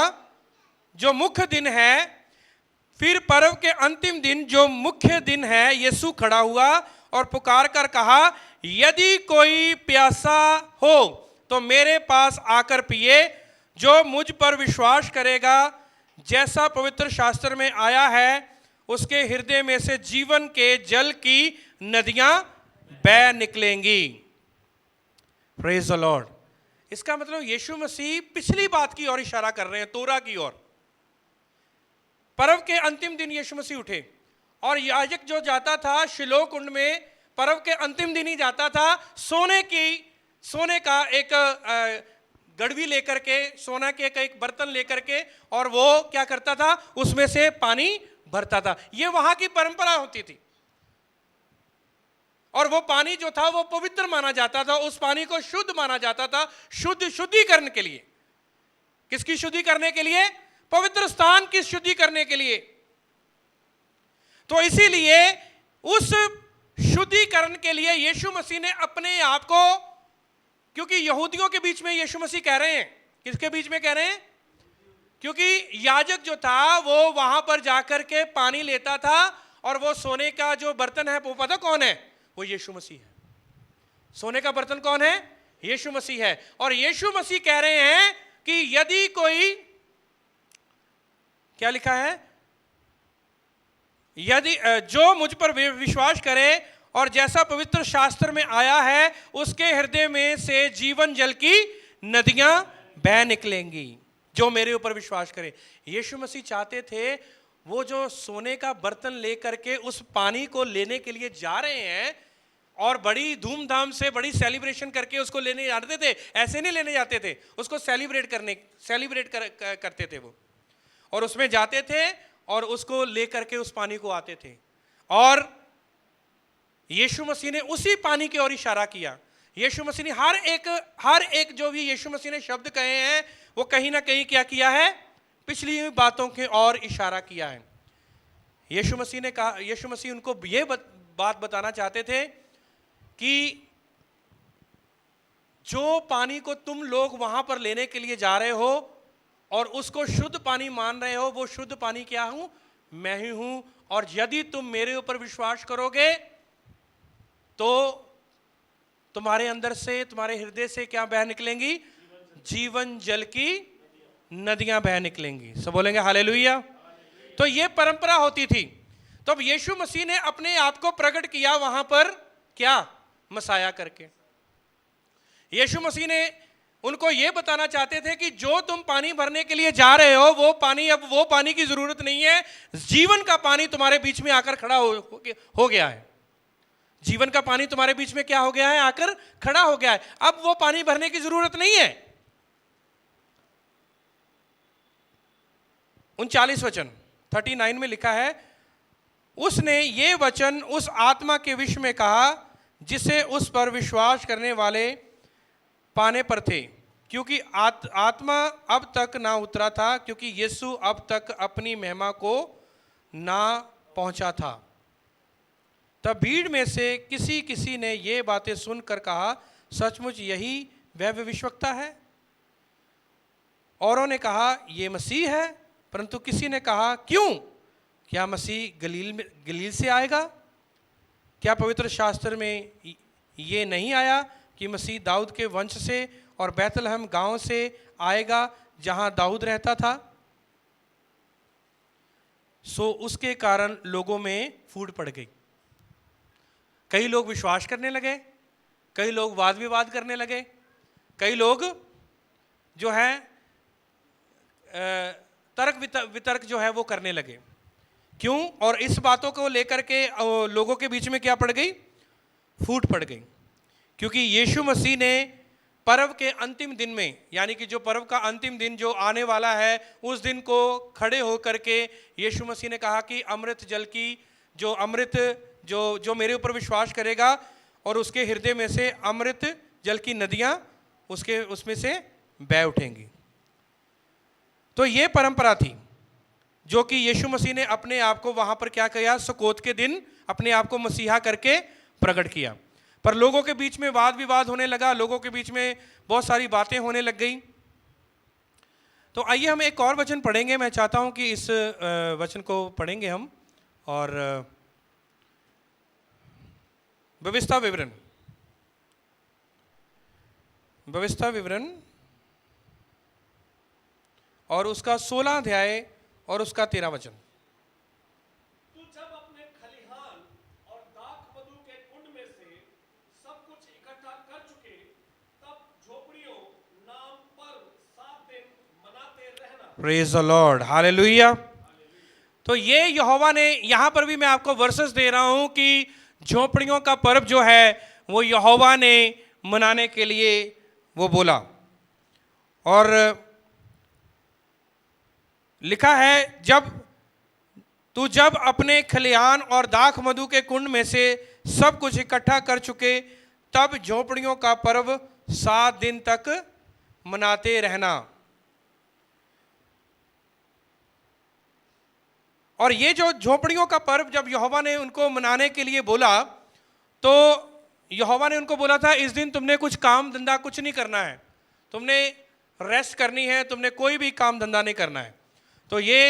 जो मुख्य दिन है, फिर पर्व के अंतिम दिन जो मुख्य दिन है, यीशु खड़ा हुआ और पुकार कर कहा, यदि कोई प्यासा हो तो मेरे पास आकर पिए। जो मुझ पर विश्वास करेगा, जैसा पवित्र शास्त्र में आया है, उसके हृदय में से जीवन के जल की नदियां बह निकलेंगी। Praise the Lord. इसका मतलब यीशु मसीह पिछली बात की ओर इशारा कर रहे हैं, तोरा की ओर। पर्व के अंतिम दिन यीशु मसीह उठे, और याजक जो जाता था शिलो कुंड में, पर्व के अंतिम दिन ही जाता था, सोने का एक गड़वी लेकर के, सोना के एक बर्तन लेकर के, और वो क्या करता था? उसमें से पानी भरता था। ये वहां की परंपरा होती थी। और वो पानी जो था वो पवित्र माना जाता था, उस पानी को शुद्ध माना जाता था, शुद्धिकरण के लिए। किसकी शुद्धि करने के लिए? पवित्र स्थान की शुद्धि करने के लिए। तो इसीलिए उस शुद्धिकरण के लिए यीशु मसीह ने अपने आप को, क्योंकि यहूदियों के बीच में यीशु मसीह कह रहे हैं, किसके बीच में कह रहे हैं? क्योंकि याजक जो था वो वहां पर जाकर के पानी लेता था, और वो सोने का जो बर्तन है वो पता कौन है? वो यीशु मसीह है। सोने का बर्तन कौन है? यीशु मसीह है। और यीशु मसीह कह रहे हैं कि यदि कोई, क्या लिखा है? यदि जो मुझ पर विश्वास करे और जैसा पवित्र शास्त्र में आया है, उसके हृदय में से जीवन जल की नदियां बह निकलेंगी। जो मेरे ऊपर विश्वास करे। यीशु मसीह चाहते थे वो जो सोने का बर्तन लेकर के उस पानी को लेने के लिए जा रहे हैं, और बड़ी धूमधाम से बड़ी सेलिब्रेशन करके उसको लेने जाते थे। ऐसे नहीं लेने जाते थे, उसको सेलिब्रेट करते थे वो, और उसमें जाते थे और उसको लेकर के उस पानी को आते थे। और यीशु मसीह ने उसी पानी की ओर इशारा किया। यीशु मसीह ने हर एक जो भी यीशु मसीह ने शब्द कहे हैं, वो कहीं ना कहीं क्या किया है? पिछली हुई बातों की ओर इशारा किया है। यीशु मसीह ने कहा, यीशु मसीह उनको ये बात बताना चाहते थे कि जो पानी को तुम लोग वहां पर लेने के लिए जा रहे हो और उसको शुद्ध पानी मान रहे हो, वो शुद्ध पानी क्या हूं? मैं ही हूं। और यदि तुम मेरे ऊपर विश्वास करोगे तो तुम्हारे अंदर से, तुम्हारे हृदय से क्या बह निकलेंगी? जीवन जल की नदियां बह निकलेंगी। सब बोलेंगे हालेलुया। तो ये परंपरा होती थी। तो अब यीशु मसीह ने अपने आप को प्रकट किया वहां पर, क्या? मसाया करके। यीशु मसीह ने उनको यह बताना चाहते थे कि जो तुम पानी भरने के लिए जा रहे हो, वो पानी, अब वो पानी की जरूरत नहीं है। जीवन का पानी तुम्हारे बीच में आकर खड़ा हो गया है। जीवन का पानी तुम्हारे बीच में क्या हो गया है? आकर खड़ा हो गया है। अब वो पानी भरने की जरूरत नहीं है। 39 वचन 39 में लिखा है, उसने ये वचन उस आत्मा के विषय में कहा जिसे उस पर विश्वास करने वाले पाने पर थे, क्योंकि आत्मा अब तक ना उतरा था, क्योंकि यीशु अब तक अपनी महिमा को ना पहुंचा था। तब भीड़ में से किसी ने ये बातें सुनकर कहा, सचमुच यही वह भविष्यवक्ता है। औरों ने कहा, ये मसीह है। परंतु किसी ने कहा, क्यों? क्या मसीह गलील से आएगा? क्या पवित्र शास्त्र में ये नहीं आया कि मसीह दाऊद के वंश से और बैतलहम गांव से आएगा जहां दाऊद रहता था? सो उसके कारण लोगों में फूट पड़ गई। कई लोग विश्वास करने लगे, कई लोग वाद विवाद करने लगे, कई लोग जो है तर्क वितर्क जो है वो करने लगे। क्यों? और इस बातों को लेकर के लोगों के बीच में क्या पड़ गई? फूट पड़ गई। क्योंकि यीशु मसीह ने पर्व के अंतिम दिन में, यानी कि जो पर्व का अंतिम दिन जो आने वाला है, उस दिन को खड़े होकर के यीशु मसीह ने कहा कि अमृत जल की जो मेरे ऊपर विश्वास करेगा और उसके हृदय में से अमृत जल की नदियां उसमें से बह उठेंगी। तो ये परंपरा थी जो कि यीशु मसीह ने अपने आप को वहां पर क्या किया? सुकोत के दिन अपने आप को मसीहा करके प्रकट किया। पर लोगों के बीच में वाद विवाद होने लगा, लोगों के बीच में बहुत सारी बातें होने लग गई। तो आइए हम एक और वचन पढ़ेंगे। मैं चाहता हूं कि इस वचन को पढ़ेंगे हम, और व्यवस्था विवरण और उसका 16 अध्याय और उसका 13 वचन। तू जब अपने खलिहान और दाख मधु के कुंड में से सब कुछ इकट्ठा कर चुके, तब झोपड़ियों नाम पर 7 दिन मनाते रहना। Praise the Lord, hallelujah. तो ये यहोवा ने, यहां पर भी मैं आपको वर्सेस दे रहा हूं कि झोपड़ियों का पर्व जो है वो यहोवा ने मनाने के लिए वो बोला। और लिखा है, जब अपने खलिहान और दाख मधु के कुंड में से सब कुछ इकट्ठा कर चुके, तब झोपड़ियों का पर्व 7 दिन तक मनाते रहना। और ये जो झोपड़ियों का पर्व जब यहोवा ने उनको मनाने के लिए बोला, तो यहोवा ने उनको बोला था इस दिन तुमने कुछ काम धंधा कुछ नहीं करना है, तुमने रेस्ट करनी है, तुमने कोई भी काम धंधा नहीं करना है। तो ये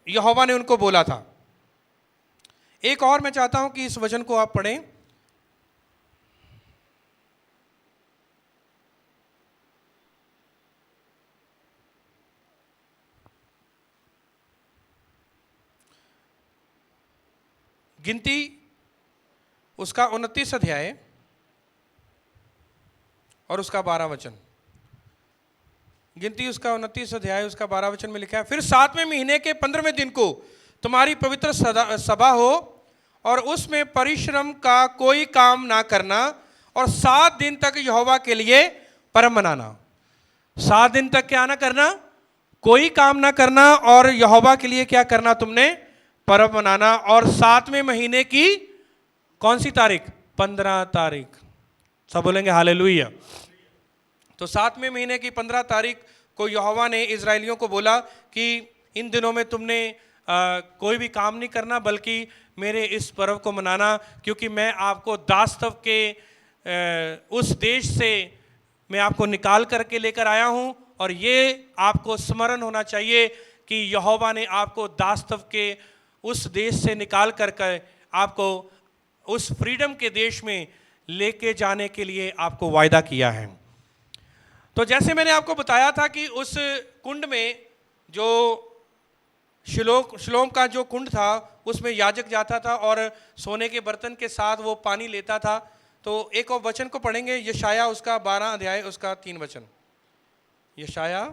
यहोवा ने उनको बोला था। एक और मैं चाहता हूं कि इस वचन को आप पढ़ें। गिनती उसका 29 अध्याय और उसका 12 वचन। गिनती उसका 29 अध्याय उसका 12 वचन में लिखा है, फिर 7वें महीने के 15वें दिन को तुम्हारी पवित्र सभा हो और उसमें परिश्रम का कोई काम ना करना और 7 दिन तक यहोवा के लिए पर्व मनाना। 7 दिन तक क्या ना करना, कोई काम ना करना और यहोवा के लिए क्या करना, तुमने पर्व मनाना। और 7वें महीने की कौन सी तारीख, 15 तारीख। सब बोलेंगे हालेलुया। तो 7वें महीने की 15 तारीख को यहोवा ने इजराइलियों को बोला कि इन दिनों में तुमने कोई भी काम नहीं करना, बल्कि मेरे इस पर्व को मनाना, क्योंकि मैं आपको दास्तव के उस देश से मैं आपको निकाल करके लेकर आया हूं। और ये आपको स्मरण होना चाहिए कि यहोवा ने आपको दास्तव के उस देश से निकाल करके आपको उस फ्रीडम के देश में लेके जाने के लिए आपको वायदा किया है। तो जैसे मैंने आपको बताया था कि उस कुंड में जो शिलोम का जो कुंड था उसमें याजक जाता था और सोने के बर्तन के साथ वो पानी लेता था। तो एक और वचन को पढ़ेंगे, यशाया उसका 12 अध्याय उसका 3 वचन। यशाया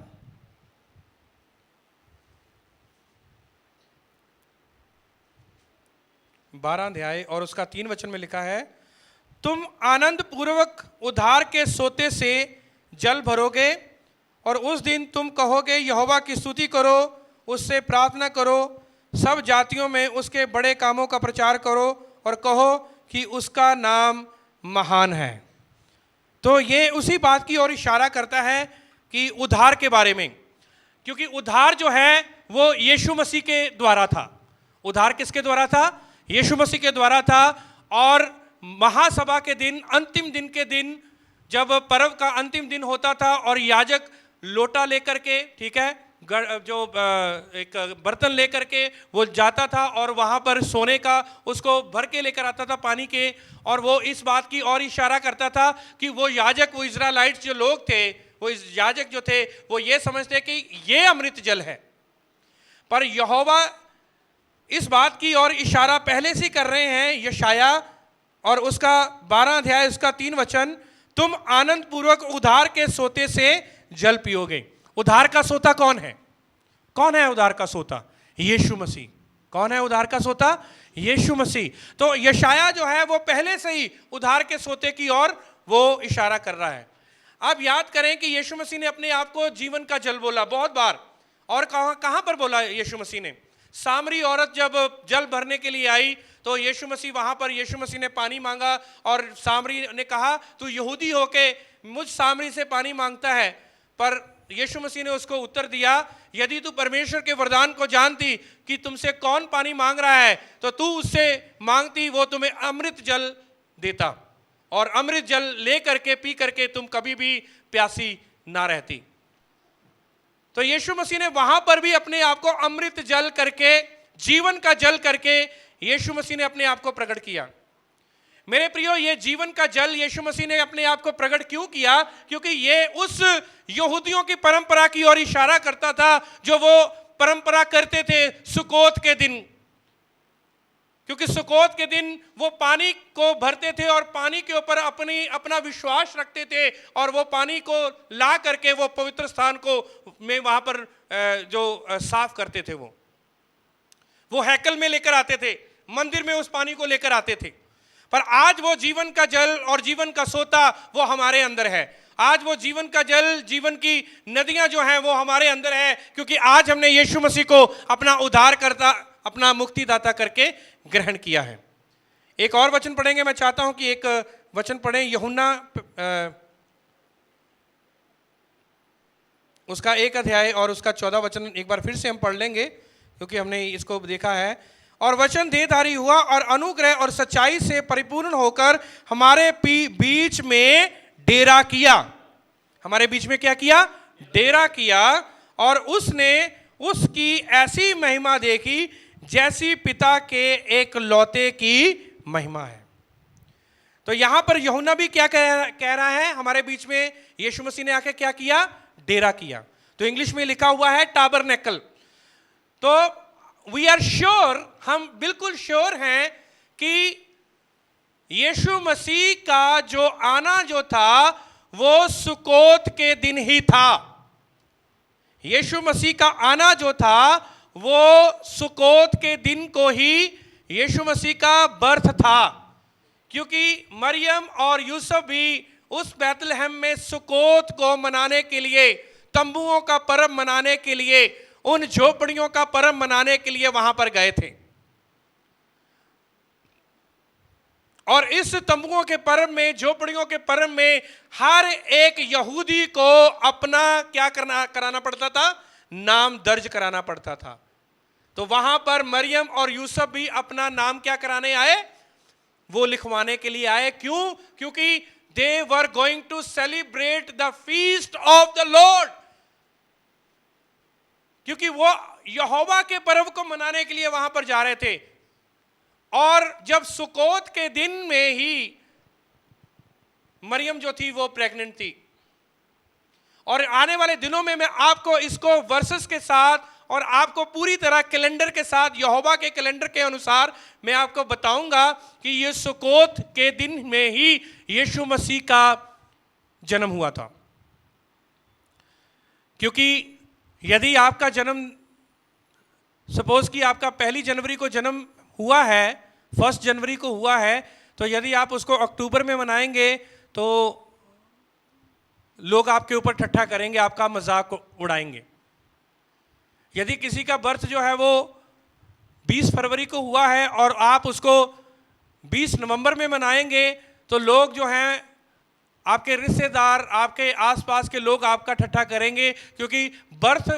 12 अध्याय और उसका 3 वचन में लिखा है, तुम आनंद पूर्वक उधार के सोते से जल भरोगे और उस दिन तुम कहोगे यहोवा की स्तुति करो, उससे प्रार्थना करो, सब जातियों में उसके बड़े कामों का प्रचार करो और कहो कि उसका नाम महान है। तो ये उसी बात की ओर इशारा करता है कि उद्धार के बारे में, क्योंकि उद्धार जो है वो यीशु मसीह के द्वारा था। उद्धार किसके द्वारा था? यीशु मसीह के द्वारा था। और महासभा के दिन, अंतिम दिन के दिन, जब पर्व का अंतिम दिन होता था और याजक लोटा लेकर के, ठीक है, जो एक बर्तन लेकर के वो जाता था और वहाँ पर सोने का उसको भर के लेकर आता था पानी के, और वो इस बात की ओर इशारा करता था कि वो याजक, वो इजराइलाइट्स जो लोग थे, वो याजक जो थे, वो ये समझते कि ये अमृत जल है। पर यहोवा इस बात की ओर इशारा पहले से कर रहे हैं। यशाया और उसका 12 अध्याय उसका 3 वचन, तुम आनंद पूर्वक उधार के सोते से जल पियोगे। उधार का सोता कौन है? कौन है उधार का सोता? यीशु मसीह। कौन है उधार का सोता? यीशु मसीह। तो यशाया जो है वो पहले से ही उधार के सोते की ओर वो इशारा कर रहा है। आप याद करें कि यीशु मसीह ने अपने आप को जीवन का जल बोला बहुत बार। और कहां पर बोला यीशु मसीह ने? सामरी औरत जब जल भरने के लिए आई तो यीशु मसीह वहां पर, यीशु मसीह ने पानी मांगा और सामरी ने कहा तू यहूदी होके मुझ सामरी से पानी मांगता है। पर यीशु मसीह ने उसको उत्तर दिया, यदि तू परमेश्वर के वरदान को जानती कि तुमसे कौन पानी मांग रहा है तो तू उससे मांगती, वो तुम्हें अमृत जल देता और अमृत जल ले करके पी करके तुम कभी भी प्यासी ना रहती। तो यीशु मसीह ने वहां पर भी अपने आप को अमृत जल करके, जीवन का जल करके यीशु मसीह ने अपने आप को प्रकट किया। मेरे प्रियो, ये जीवन का जल यीशु मसीह ने अपने आप को प्रकट क्यों किया? क्योंकि ये उस यहूदियों की परंपरा की ओर इशारा करता था जो वो परंपरा करते थे सुकोत के दिन। क्योंकि सुकोत के दिन वो पानी को भरते थे और पानी के ऊपर अपना विश्वास रखते थे और वो पानी को ला करके वो पवित्र स्थान को में वहां पर जो साफ करते थे, वो हैकल में लेकर आते थे, मंदिर में उस पानी को लेकर आते थे। पर आज वो जीवन का जल और जीवन का सोता वो हमारे अंदर है। आज वो जीवन का जल, जीवन की नदियां जो हैं वो हमारे अंदर है, क्योंकि आज हमने यीशु मसीह को अपना उद्धारकर्ता, अपना मुक्तिदाता करके ग्रहण किया है। एक और वचन पढ़ेंगे। मैं चाहता हूं कि एक वचन पढ़ें, यूहन्ना उसका 1 अध्याय और उसका 14 वचन एक बार फिर से हम पढ़ लेंगे, क्योंकि हमने इसको देखा है। और वचन देहधारी हुआ और अनुग्रह और सच्चाई से परिपूर्ण होकर हमारे बीच में डेरा किया। हमारे बीच में क्या किया? डेरा किया। और उसने उसकी ऐसी महिमा देखी जैसी पिता के एक लौते की महिमा है। तो यहां पर यूहन्ना भी क्या कह रहा है? हमारे बीच में यीशु मसीह ने आके क्या किया? डेरा किया। तो इंग्लिश में लिखा हुआ है टाबरनेकल। तो वी आर श्योर, हम बिल्कुल श्योर हैं कि यीशु मसीह का जो आना जो था वो सुकोत के दिन ही था। यीशु मसीह का आना जो था वो सुकोत के दिन को ही यीशु मसीह का बर्थ था, क्योंकि मरियम और यूसुफ भी उस बैतलहम में सुकोत को मनाने के लिए, तंबुओं का पर्व मनाने के लिए, उन झोपड़ियों का पर्व मनाने के लिए वहां पर गए थे। और इस तंबुओं के पर्व में, झोपड़ियों के पर्व में हर एक यहूदी को अपना क्या कराना पड़ता था? नाम दर्ज कराना पड़ता था। तो वहां पर मरियम और यूसुफ भी अपना नाम क्या कराने आए? वो लिखवाने के लिए आए। क्यों? क्योंकि they were going to celebrate the feast of the lord, क्योंकि वो यहोवा के पर्व को मनाने के लिए वहां पर जा रहे थे। और जब सुकोत के दिन में ही मरियम जो थी वो प्रेग्नेंट थी। और आने वाले दिनों में मैं आपको इसको वर्सेस के साथ और आपको पूरी तरह कैलेंडर के साथ, यहोवा के कैलेंडर के अनुसार मैं आपको बताऊंगा कि ये सुकोत के दिन में ही यीशु मसीह का जन्म हुआ था। क्योंकि यदि आपका जन्म, सपोज कि आपका 1 जनवरी को जन्म हुआ है, 1 जनवरी को हुआ है, तो यदि आप उसको अक्टूबर में मनाएंगे तो लोग आपके ऊपर ठट्ठा करेंगे, आपका मजाक उड़ाएंगे। यदि किसी का बर्थ जो है वो 20 फरवरी को हुआ है और आप उसको 20 नवंबर में मनाएंगे तो लोग जो हैं, आपके रिश्तेदार, आपके आसपास के लोग आपका ठट्ठा करेंगे, क्योंकि बर्थ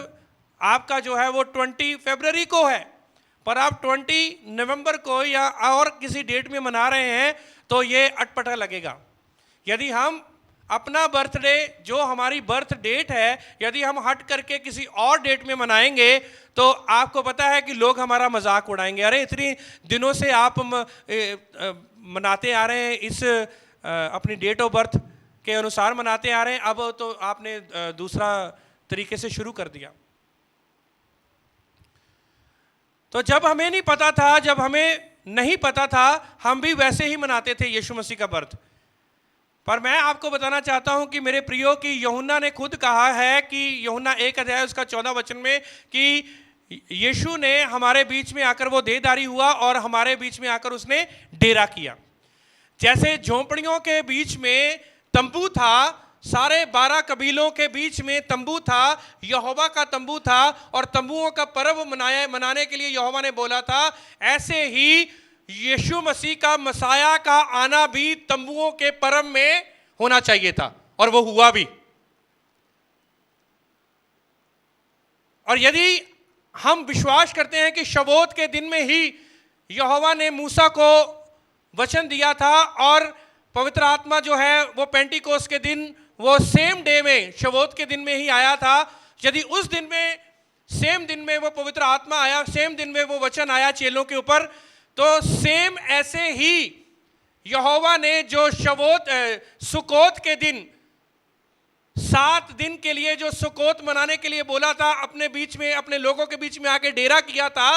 आपका जो है वो 20 फरवरी को है, पर आप 20 नवंबर को या और किसी डेट में मना रहे हैं तो ये अटपटा लगेगा। यदि हम अपना बर्थडे, जो हमारी बर्थ डेट है, यदि हम हट करके किसी और डेट में मनाएंगे तो आपको पता है कि लोग हमारा मजाक उड़ाएंगे। अरे इतनी दिनों से आप मनाते आ रहे हैं, इस अपनी डेट ऑफ बर्थ के अनुसार मनाते आ रहे हैं, अब तो आपने दूसरा तरीके से शुरू कर दिया। तो जब हमें नहीं पता था, जब हमें नहीं पता था, हम भी वैसे ही मनाते थे यीशु मसीह का बर्थ। पर मैं आपको बताना चाहता हूं कि मेरे प्रियो, कि यूहन्ना ने खुद कहा है कि यूहन्ना 1 अध्याय उसका 14 वचन में कि यीशु ने हमारे बीच में आकर वो देहधारी हुआ और हमारे बीच में आकर उसने डेरा किया। जैसे झोंपड़ियों के बीच में तंबू था, सारे 12 कबीलों के बीच में तंबू था, यहोवा का तंबू था, और तंबुओं का पर्व मनाने के लिए यहोवा ने बोला था, ऐसे ही यीशु मसीह का, मसाया का आना भी तंबुओं के पर्व में होना चाहिए था, और वो हुआ भी। और यदि हम विश्वास करते हैं कि शबोत के दिन में ही यहोवा ने मूसा को वचन दिया था और पवित्र आत्मा जो है वो पेंटिकोस के दिन, वो सेम डे में, शबोत के दिन में ही आया था, यदि उस दिन में, सेम दिन में वो पवित्र आत्मा आया, सेम दिन में वो वचन आया चेलों के ऊपर, तो सेम ऐसे ही यहोवा ने जो सुकोत के दिन 7 दिन के लिए जो सुकोत मनाने के लिए बोला था, अपने बीच में, अपने लोगों के बीच में आके डेरा किया था,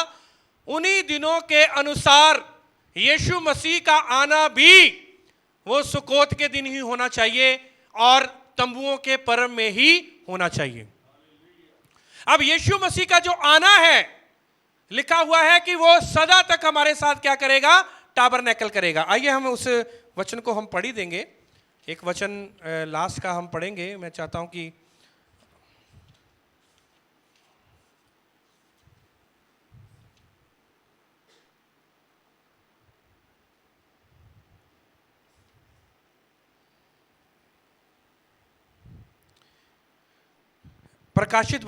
उन्हीं दिनों के अनुसार यीशु मसीह का आना भी वो सुकोत के दिन ही होना चाहिए और तंबुओं के पर्व में ही होना चाहिए। अब यीशु मसीह का जो आना है, लिखा हुआ है कि वो सदा तक हमारे साथ क्या करेगा? टाबरनेकल करेगा। आइए हम उस वचन को हम पढ़ ही देंगे। एक वचन लास्ट का हम पढ़ेंगे। मैं चाहता हूं कि प्रकाशित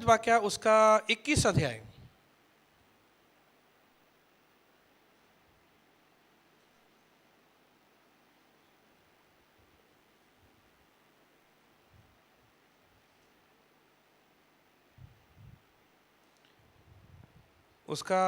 वाक्य उसका 21 अध्याय, उसका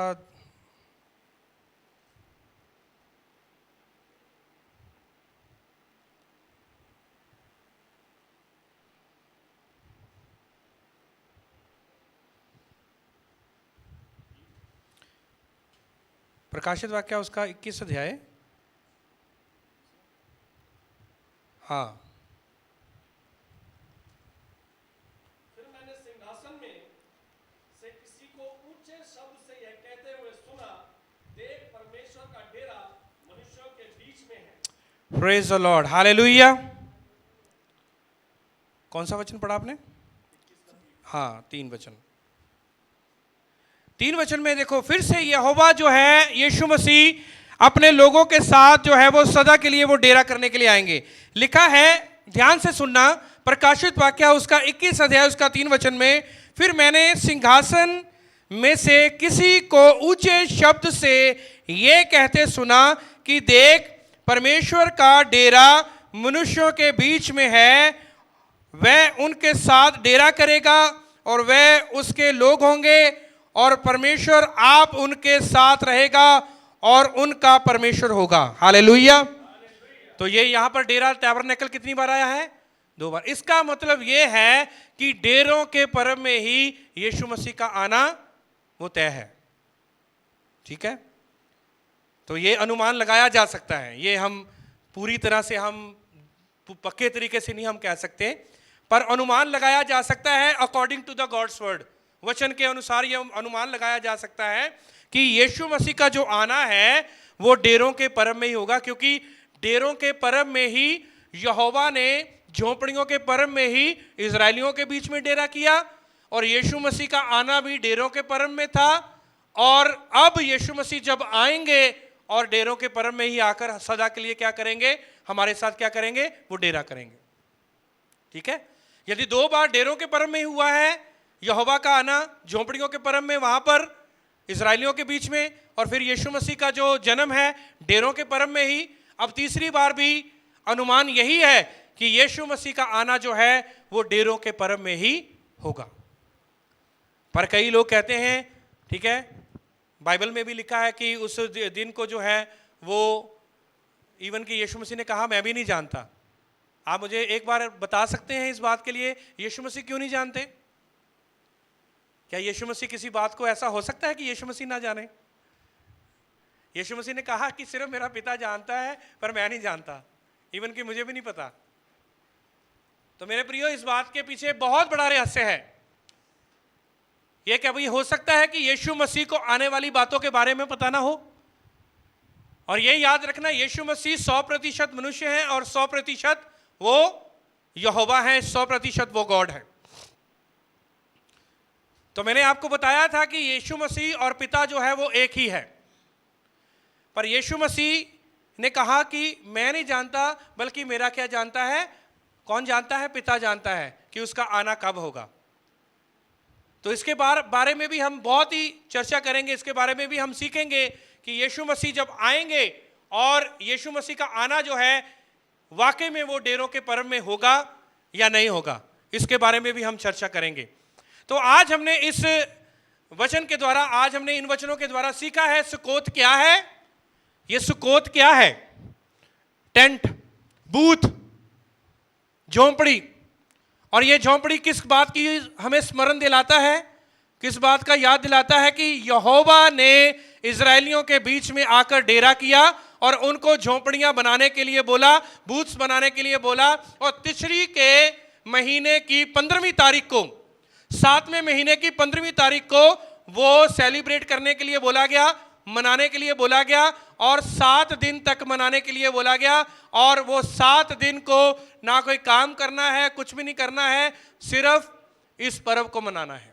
प्रकाशित वाक्य उसका 21 अध्याय। हाँ, फिर मैंने सिंहासन में से किसी को ऊंचे शब्द से यह कहते हुए सुना, देख परमेश्वर का डेरा मनुष्यों के बीच में है। Praise the Lord, hallelujah. कौन सा वचन पढ़ा आपने? हाँ, 3 वचन। 3 वचन में देखो, फिर से यहोवा जो है यीशु मसीह अपने लोगों के साथ जो है वो सदा के लिए वो डेरा करने के लिए आएंगे। लिखा है, ध्यान से सुनना, प्रकाशित वाक्य उसका 21 अध्याय उसका 3 वचन में, फिर मैंने सिंहासन में से किसी को ऊंचे शब्द से ये कहते सुना कि देख परमेश्वर का डेरा मनुष्यों के बीच में है, वह उनके साथ डेरा करेगा और वह उसके लोग होंगे और परमेश्वर आप उनके साथ रहेगा और उनका परमेश्वर होगा। हालेलुया। तो ये यहां पर डेरा टैबरनेकल कितनी बार आया है? 2 बार। इसका मतलब ये है कि डेरों के पर्व में ही यीशु मसीह का आना वो तय है। ठीक है, तो ये अनुमान लगाया जा सकता है, ये हम पूरी तरह से हम पक्के तरीके से नहीं हम कह सकते, पर अनुमान लगाया जा सकता है according to the God's word. वचन के अनुसार यह अनुमान लगाया जा सकता है कि यीशु मसीह का जो आना है वो डेरों के पर्व में ही होगा, क्योंकि डेरों के पर्व में ही यहोवा ने झोपड़ियों के पर्व में ही इजरायलियों के बीच में डेरा किया, और यीशु मसीह का आना भी डेरों के पर्व में था। और अब यीशु मसीह जब आएंगे और डेरों के पर्व में ही आकर सदा के लिए क्या करेंगे? हमारे साथ क्या करेंगे? वो डेरा करेंगे। ठीक है, यदि 2 बार डेरों के पर्व में ही हुआ है यहोवा का आना, झोपड़ियों के पर्व में वहां पर इजरायलियों के बीच में, और फिर यीशु मसीह का जो जन्म है डेरों के पर्व में ही, अब तीसरी बार भी अनुमान यही है कि यीशु मसीह का आना जो है वो डेरों के पर्व में ही होगा। पर कई लोग कहते हैं, ठीक है, बाइबल में भी लिखा है कि उस दिन को जो है वो इवन कि यीशु मसीह ने कहा मैं भी नहीं जानता। आप मुझे एक बार बता सकते हैं इस बात के लिए यीशु मसीह क्यों नहीं जानते? क्या यीशु मसीह किसी बात को ऐसा हो सकता है कि यीशु मसीह ना जाने? यीशु मसीह ने कहा कि सिर्फ मेरा पिता जानता है पर मैं नहीं जानता, इवन कि मुझे भी नहीं पता। तो मेरे प्रियो, इस बात के पीछे बहुत बड़ा रहस्य है। यह क्या भाई हो सकता है कि यीशु मसीह को आने वाली बातों के बारे में पता ना हो? और यह याद रखना, यीशु मसीह 100% मनुष्य है और 100% वो यहोवा है, 100% वो गॉड है। तो मैंने आपको बताया था कि यीशु मसीह और पिता जो है वो एक ही है, पर यीशु मसीह ने कहा कि मैं नहीं जानता, बल्कि मेरा क्या जानता है? कौन जानता है? पिता जानता है कि उसका आना कब होगा। तो इसके बारे में भी हम बहुत ही चर्चा करेंगे, इसके बारे में भी हम सीखेंगे कि यीशु मसीह जब आएंगे और यीशु मसीह का आना जो है वाकई में वो डेरों के पर्व में होगा या नहीं होगा, इसके बारे में भी हम चर्चा करेंगे। तो आज हमने इस वचन के द्वारा, आज हमने इन वचनों के द्वारा सीखा है सुकोत क्या है। ये सुकोत क्या है? टेंट, बूथ, झोंपड़ी। और ये झोंपड़ी किस बात की हमें स्मरण दिलाता है? किस बात का याद दिलाता है? कि यहोवा ने इजरायलियों के बीच में आकर डेरा किया और उनको झोंपड़ियां बनाने के लिए बोला, बूथ्स बनाने के लिए बोला। और तिशरी के महीने की 15वीं तारीख को, 7वें महीने की 15वीं तारीख को वो सेलिब्रेट करने के लिए बोला गया, मनाने के लिए बोला गया, और 7 दिन तक मनाने के लिए बोला गया। और वो 7 दिन को ना कोई काम करना है, कुछ भी नहीं करना है, सिर्फ इस पर्व को मनाना है।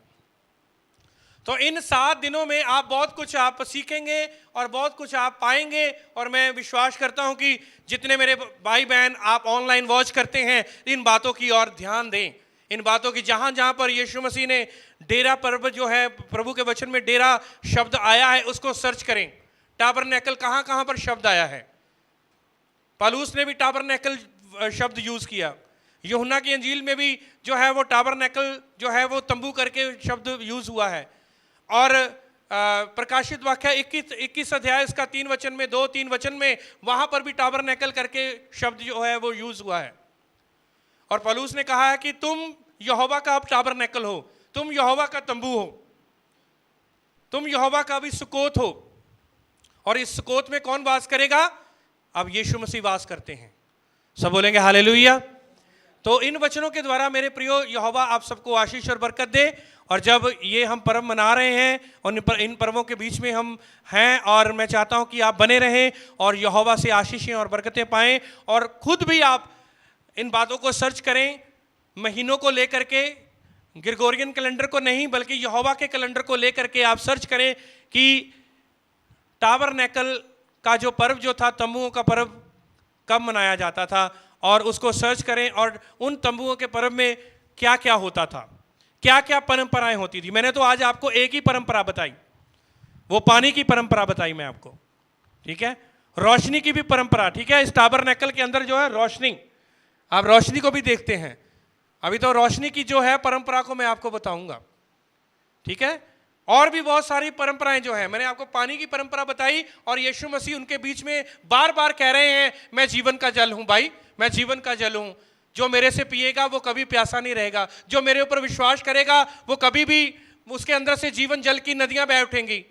तो इन 7 दिनों में आप बहुत कुछ आप सीखेंगे और बहुत कुछ आप पाएंगे। और मैं विश्वास करता हूं कि जितने मेरे भाई बहन आप ऑनलाइन वॉच करते हैं, इन बातों की ओर ध्यान दें, इन बातों की। जहां जहां पर यीशु मसीह ने डेरा पर्व जो है, प्रभु के वचन में डेरा शब्द आया है, उसको सर्च करें। टाबरनेकल कहां कहां पर शब्द आया है? पौलुस ने भी टाबरनेकल शब्द यूज किया। यूहन्ना की अंजील में भी जो है वो टाबरनेकल जो है वो तंबू करके शब्द यूज हुआ है। और प्रकाशित वाक्य 21 अध्याय इसका 3 वचन में 2-3 वचन में वहां पर भी टाबरनेकल करके शब्द जो है वो यूज हुआ है। और पौलुस ने कहा है कि तुम यहोवा का अब टाबरनेकल हो, तुम यहोवा का तंबू हो, तुम यहोवा का भी सुकोत हो। और इस सुकोत में कौन वास करेगा? अब यीशु मसीह वास करते हैं। सब बोलेंगे हालेलुया। तो इन वचनों के द्वारा मेरे प्रियो यहोवा आप सबको आशीष और बरकत दे। और जब ये हम पर्व मना रहे हैं और इन पर्वों के बीच में हम हैं, और मैं चाहता हूं कि आप बने रहें और यहोवा से आशीषें और बरकतें पाएं। और खुद भी आप इन बातों को सर्च करें, महीनों को लेकर के, ग्रेगोरियन कैलेंडर को नहीं बल्कि यहोवा के कैलेंडर को लेकर के आप सर्च करें कि टाबरनेकल का जो पर्व जो था, तंबुओं का पर्व कब मनाया जाता था, और उसको सर्च करें और उन तंबुओं के पर्व में क्या क्या होता था, क्या क्या परंपराएं होती थी। मैंने तो आज आपको एक ही परंपरा बताई, वो पानी की परंपरा बताई मैं आपको, ठीक है। रोशनी की भी परंपरा, ठीक है। इस टाबरनेकल के अंदर जो है रोशनी, आप रोशनी को भी देखते हैं। अभी तो रोशनी की जो है परंपरा को मैं आपको बताऊंगा, ठीक है। और भी बहुत सारी परंपराएं जो है, मैंने आपको पानी की परंपरा बताई, और यीशु मसीह उनके बीच में बार बार कह रहे हैं मैं जीवन का जल हूं भाई, मैं जीवन का जल हूं। जो मेरे से पिएगा वो कभी प्यासा नहीं रहेगा, जो मेरे ऊपर विश्वास करेगा वो कभी भी, उसके अंदर से जीवन जल की नदियां बह उठेंगी।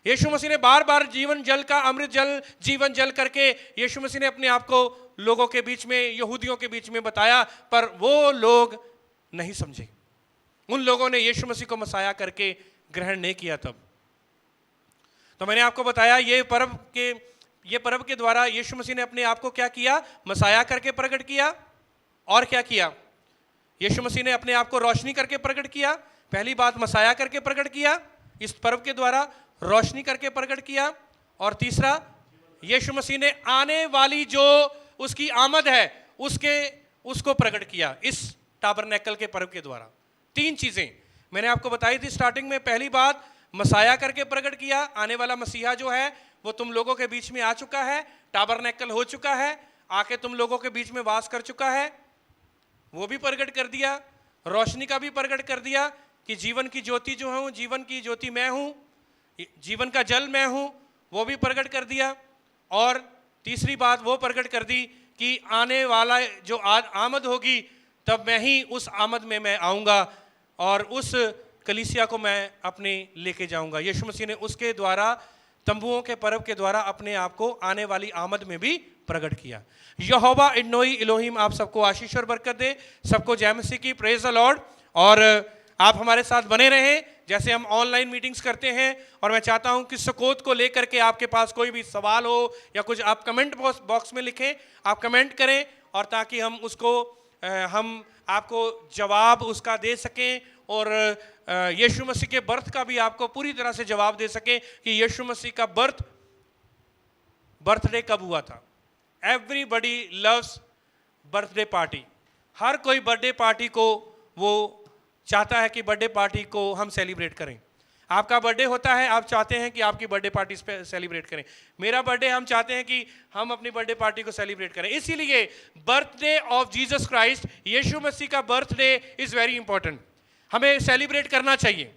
यीशु मसीह ने बार बार जीवन जल का, अमृत जल, जीवन जल करके यीशु मसीह ने अपने आप को लोगों के बीच में, यहूदियों के बीच में बताया, पर वो लोग नहीं समझे। उन लोगों ने यीशु मसीह को मसाया करके ग्रहण नहीं किया। तब तो मैंने आपको बताया ये पर्व के द्वारा यीशु मसीह ने अपने आप को क्या किया? मसाया करके प्रकट किया। और क्या किया? यीशु मसीह ने अपने आप को रोशनी करके प्रकट किया। पहली बात मसाया करके प्रकट किया, इस पर्व के द्वारा रोशनी करके प्रकट किया। और तीसरा, यीशु मसीह ने आने वाली जो उसकी आमद है उसको प्रकट किया इस टाबरनेकल के पर्व के द्वारा। 3 चीजें मैंने आपको बताई थी स्टार्टिंग में। पहली बात मसाया करके प्रकट किया, आने वाला मसीहा जो है वो तुम लोगों के बीच में आ चुका है, टाबरनेकल हो चुका है, आके तुम लोगों के बीच में वास कर चुका है, वो भी प्रकट कर दिया। रोशनी का भी प्रकट कर दिया कि जीवन की ज्योति जो हूँ, जीवन की ज्योति मैं हूँ, जीवन का जल मैं हूँ, वो भी प्रकट कर दिया। और तीसरी बात वो प्रकट कर दी कि आने वाला जो आमद होगी, तब मैं ही उस आमद में मैं आऊँगा और उस कलीसिया को मैं अपने लेके जाऊँगा। यीशु मसीह ने उसके द्वारा, तंबुओं के पर्व के द्वारा अपने आप को आने वाली आमद में भी प्रकट किया। यहोवा इडनोई इलोहिम आप सबको आशीष और बरकत दे। सबको जय मसीह की, प्रेज द लॉर्ड। और आप हमारे साथ बने रहें जैसे हम ऑनलाइन मीटिंग्स करते हैं। और मैं चाहता हूं कि सुकोत को लेकर के आपके पास कोई भी सवाल हो या कुछ, आप कमेंट बॉक्स में लिखें, आप कमेंट करें, और ताकि हम उसको हम आपको जवाब उसका दे सकें, और यीशु मसीह के बर्थ का भी आपको पूरी तरह से जवाब दे सकें कि यीशु मसीह का बर्थडे कब हुआ था। Everybody loves birthday party. हर कोई बर्थडे पार्टी को वो चाहता है कि बर्थडे पार्टी को हम सेलिब्रेट करें। आपका बर्थडे होता है, आप चाहते हैं कि आपकी बर्थडे पार्टी सेलिब्रेट करें। मेरा बर्थडे, हम चाहते हैं कि हम अपनी बर्थडे पार्टी को सेलिब्रेट करें। इसीलिए बर्थडे ऑफ जीसस क्राइस्ट, यीशु मसीह का बर्थडे इज वेरी इंपॉर्टेंट। हमें सेलिब्रेट करना चाहिए,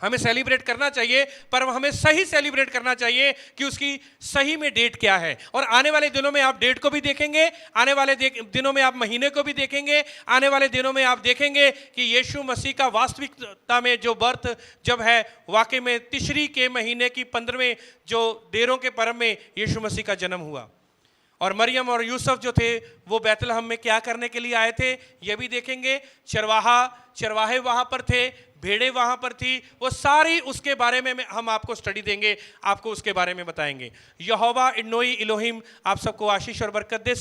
हमें सेलिब्रेट करना चाहिए, पर हमें सही सेलिब्रेट करना चाहिए कि उसकी सही में डेट क्या है। और आने वाले दिनों में आप डेट को भी देखेंगे, आने वाले दिनों में आप महीने को भी देखेंगे, आने वाले दिनों में आप देखेंगे कि यीशु मसीह का वास्तविकता में जो बर्थ जब है, वाकई में तिशरी के महीने की 15वें जो देरों के पर्व में यीशु मसीह का जन्म हुआ। और मरियम और यूसुफ जो थे वो बैतलहम में क्या करने के लिए आए थे, ये भी देखेंगे। चरवाहे वहाँ पर थे, भेड़ें वहाँ पर थी, वो सारी उसके बारे में हम आपको स्टडी देंगे, आपको उसके बारे में बताएंगे। यहोवा इडनोई इलोहिम आप सबको आशीष और बरकत दे।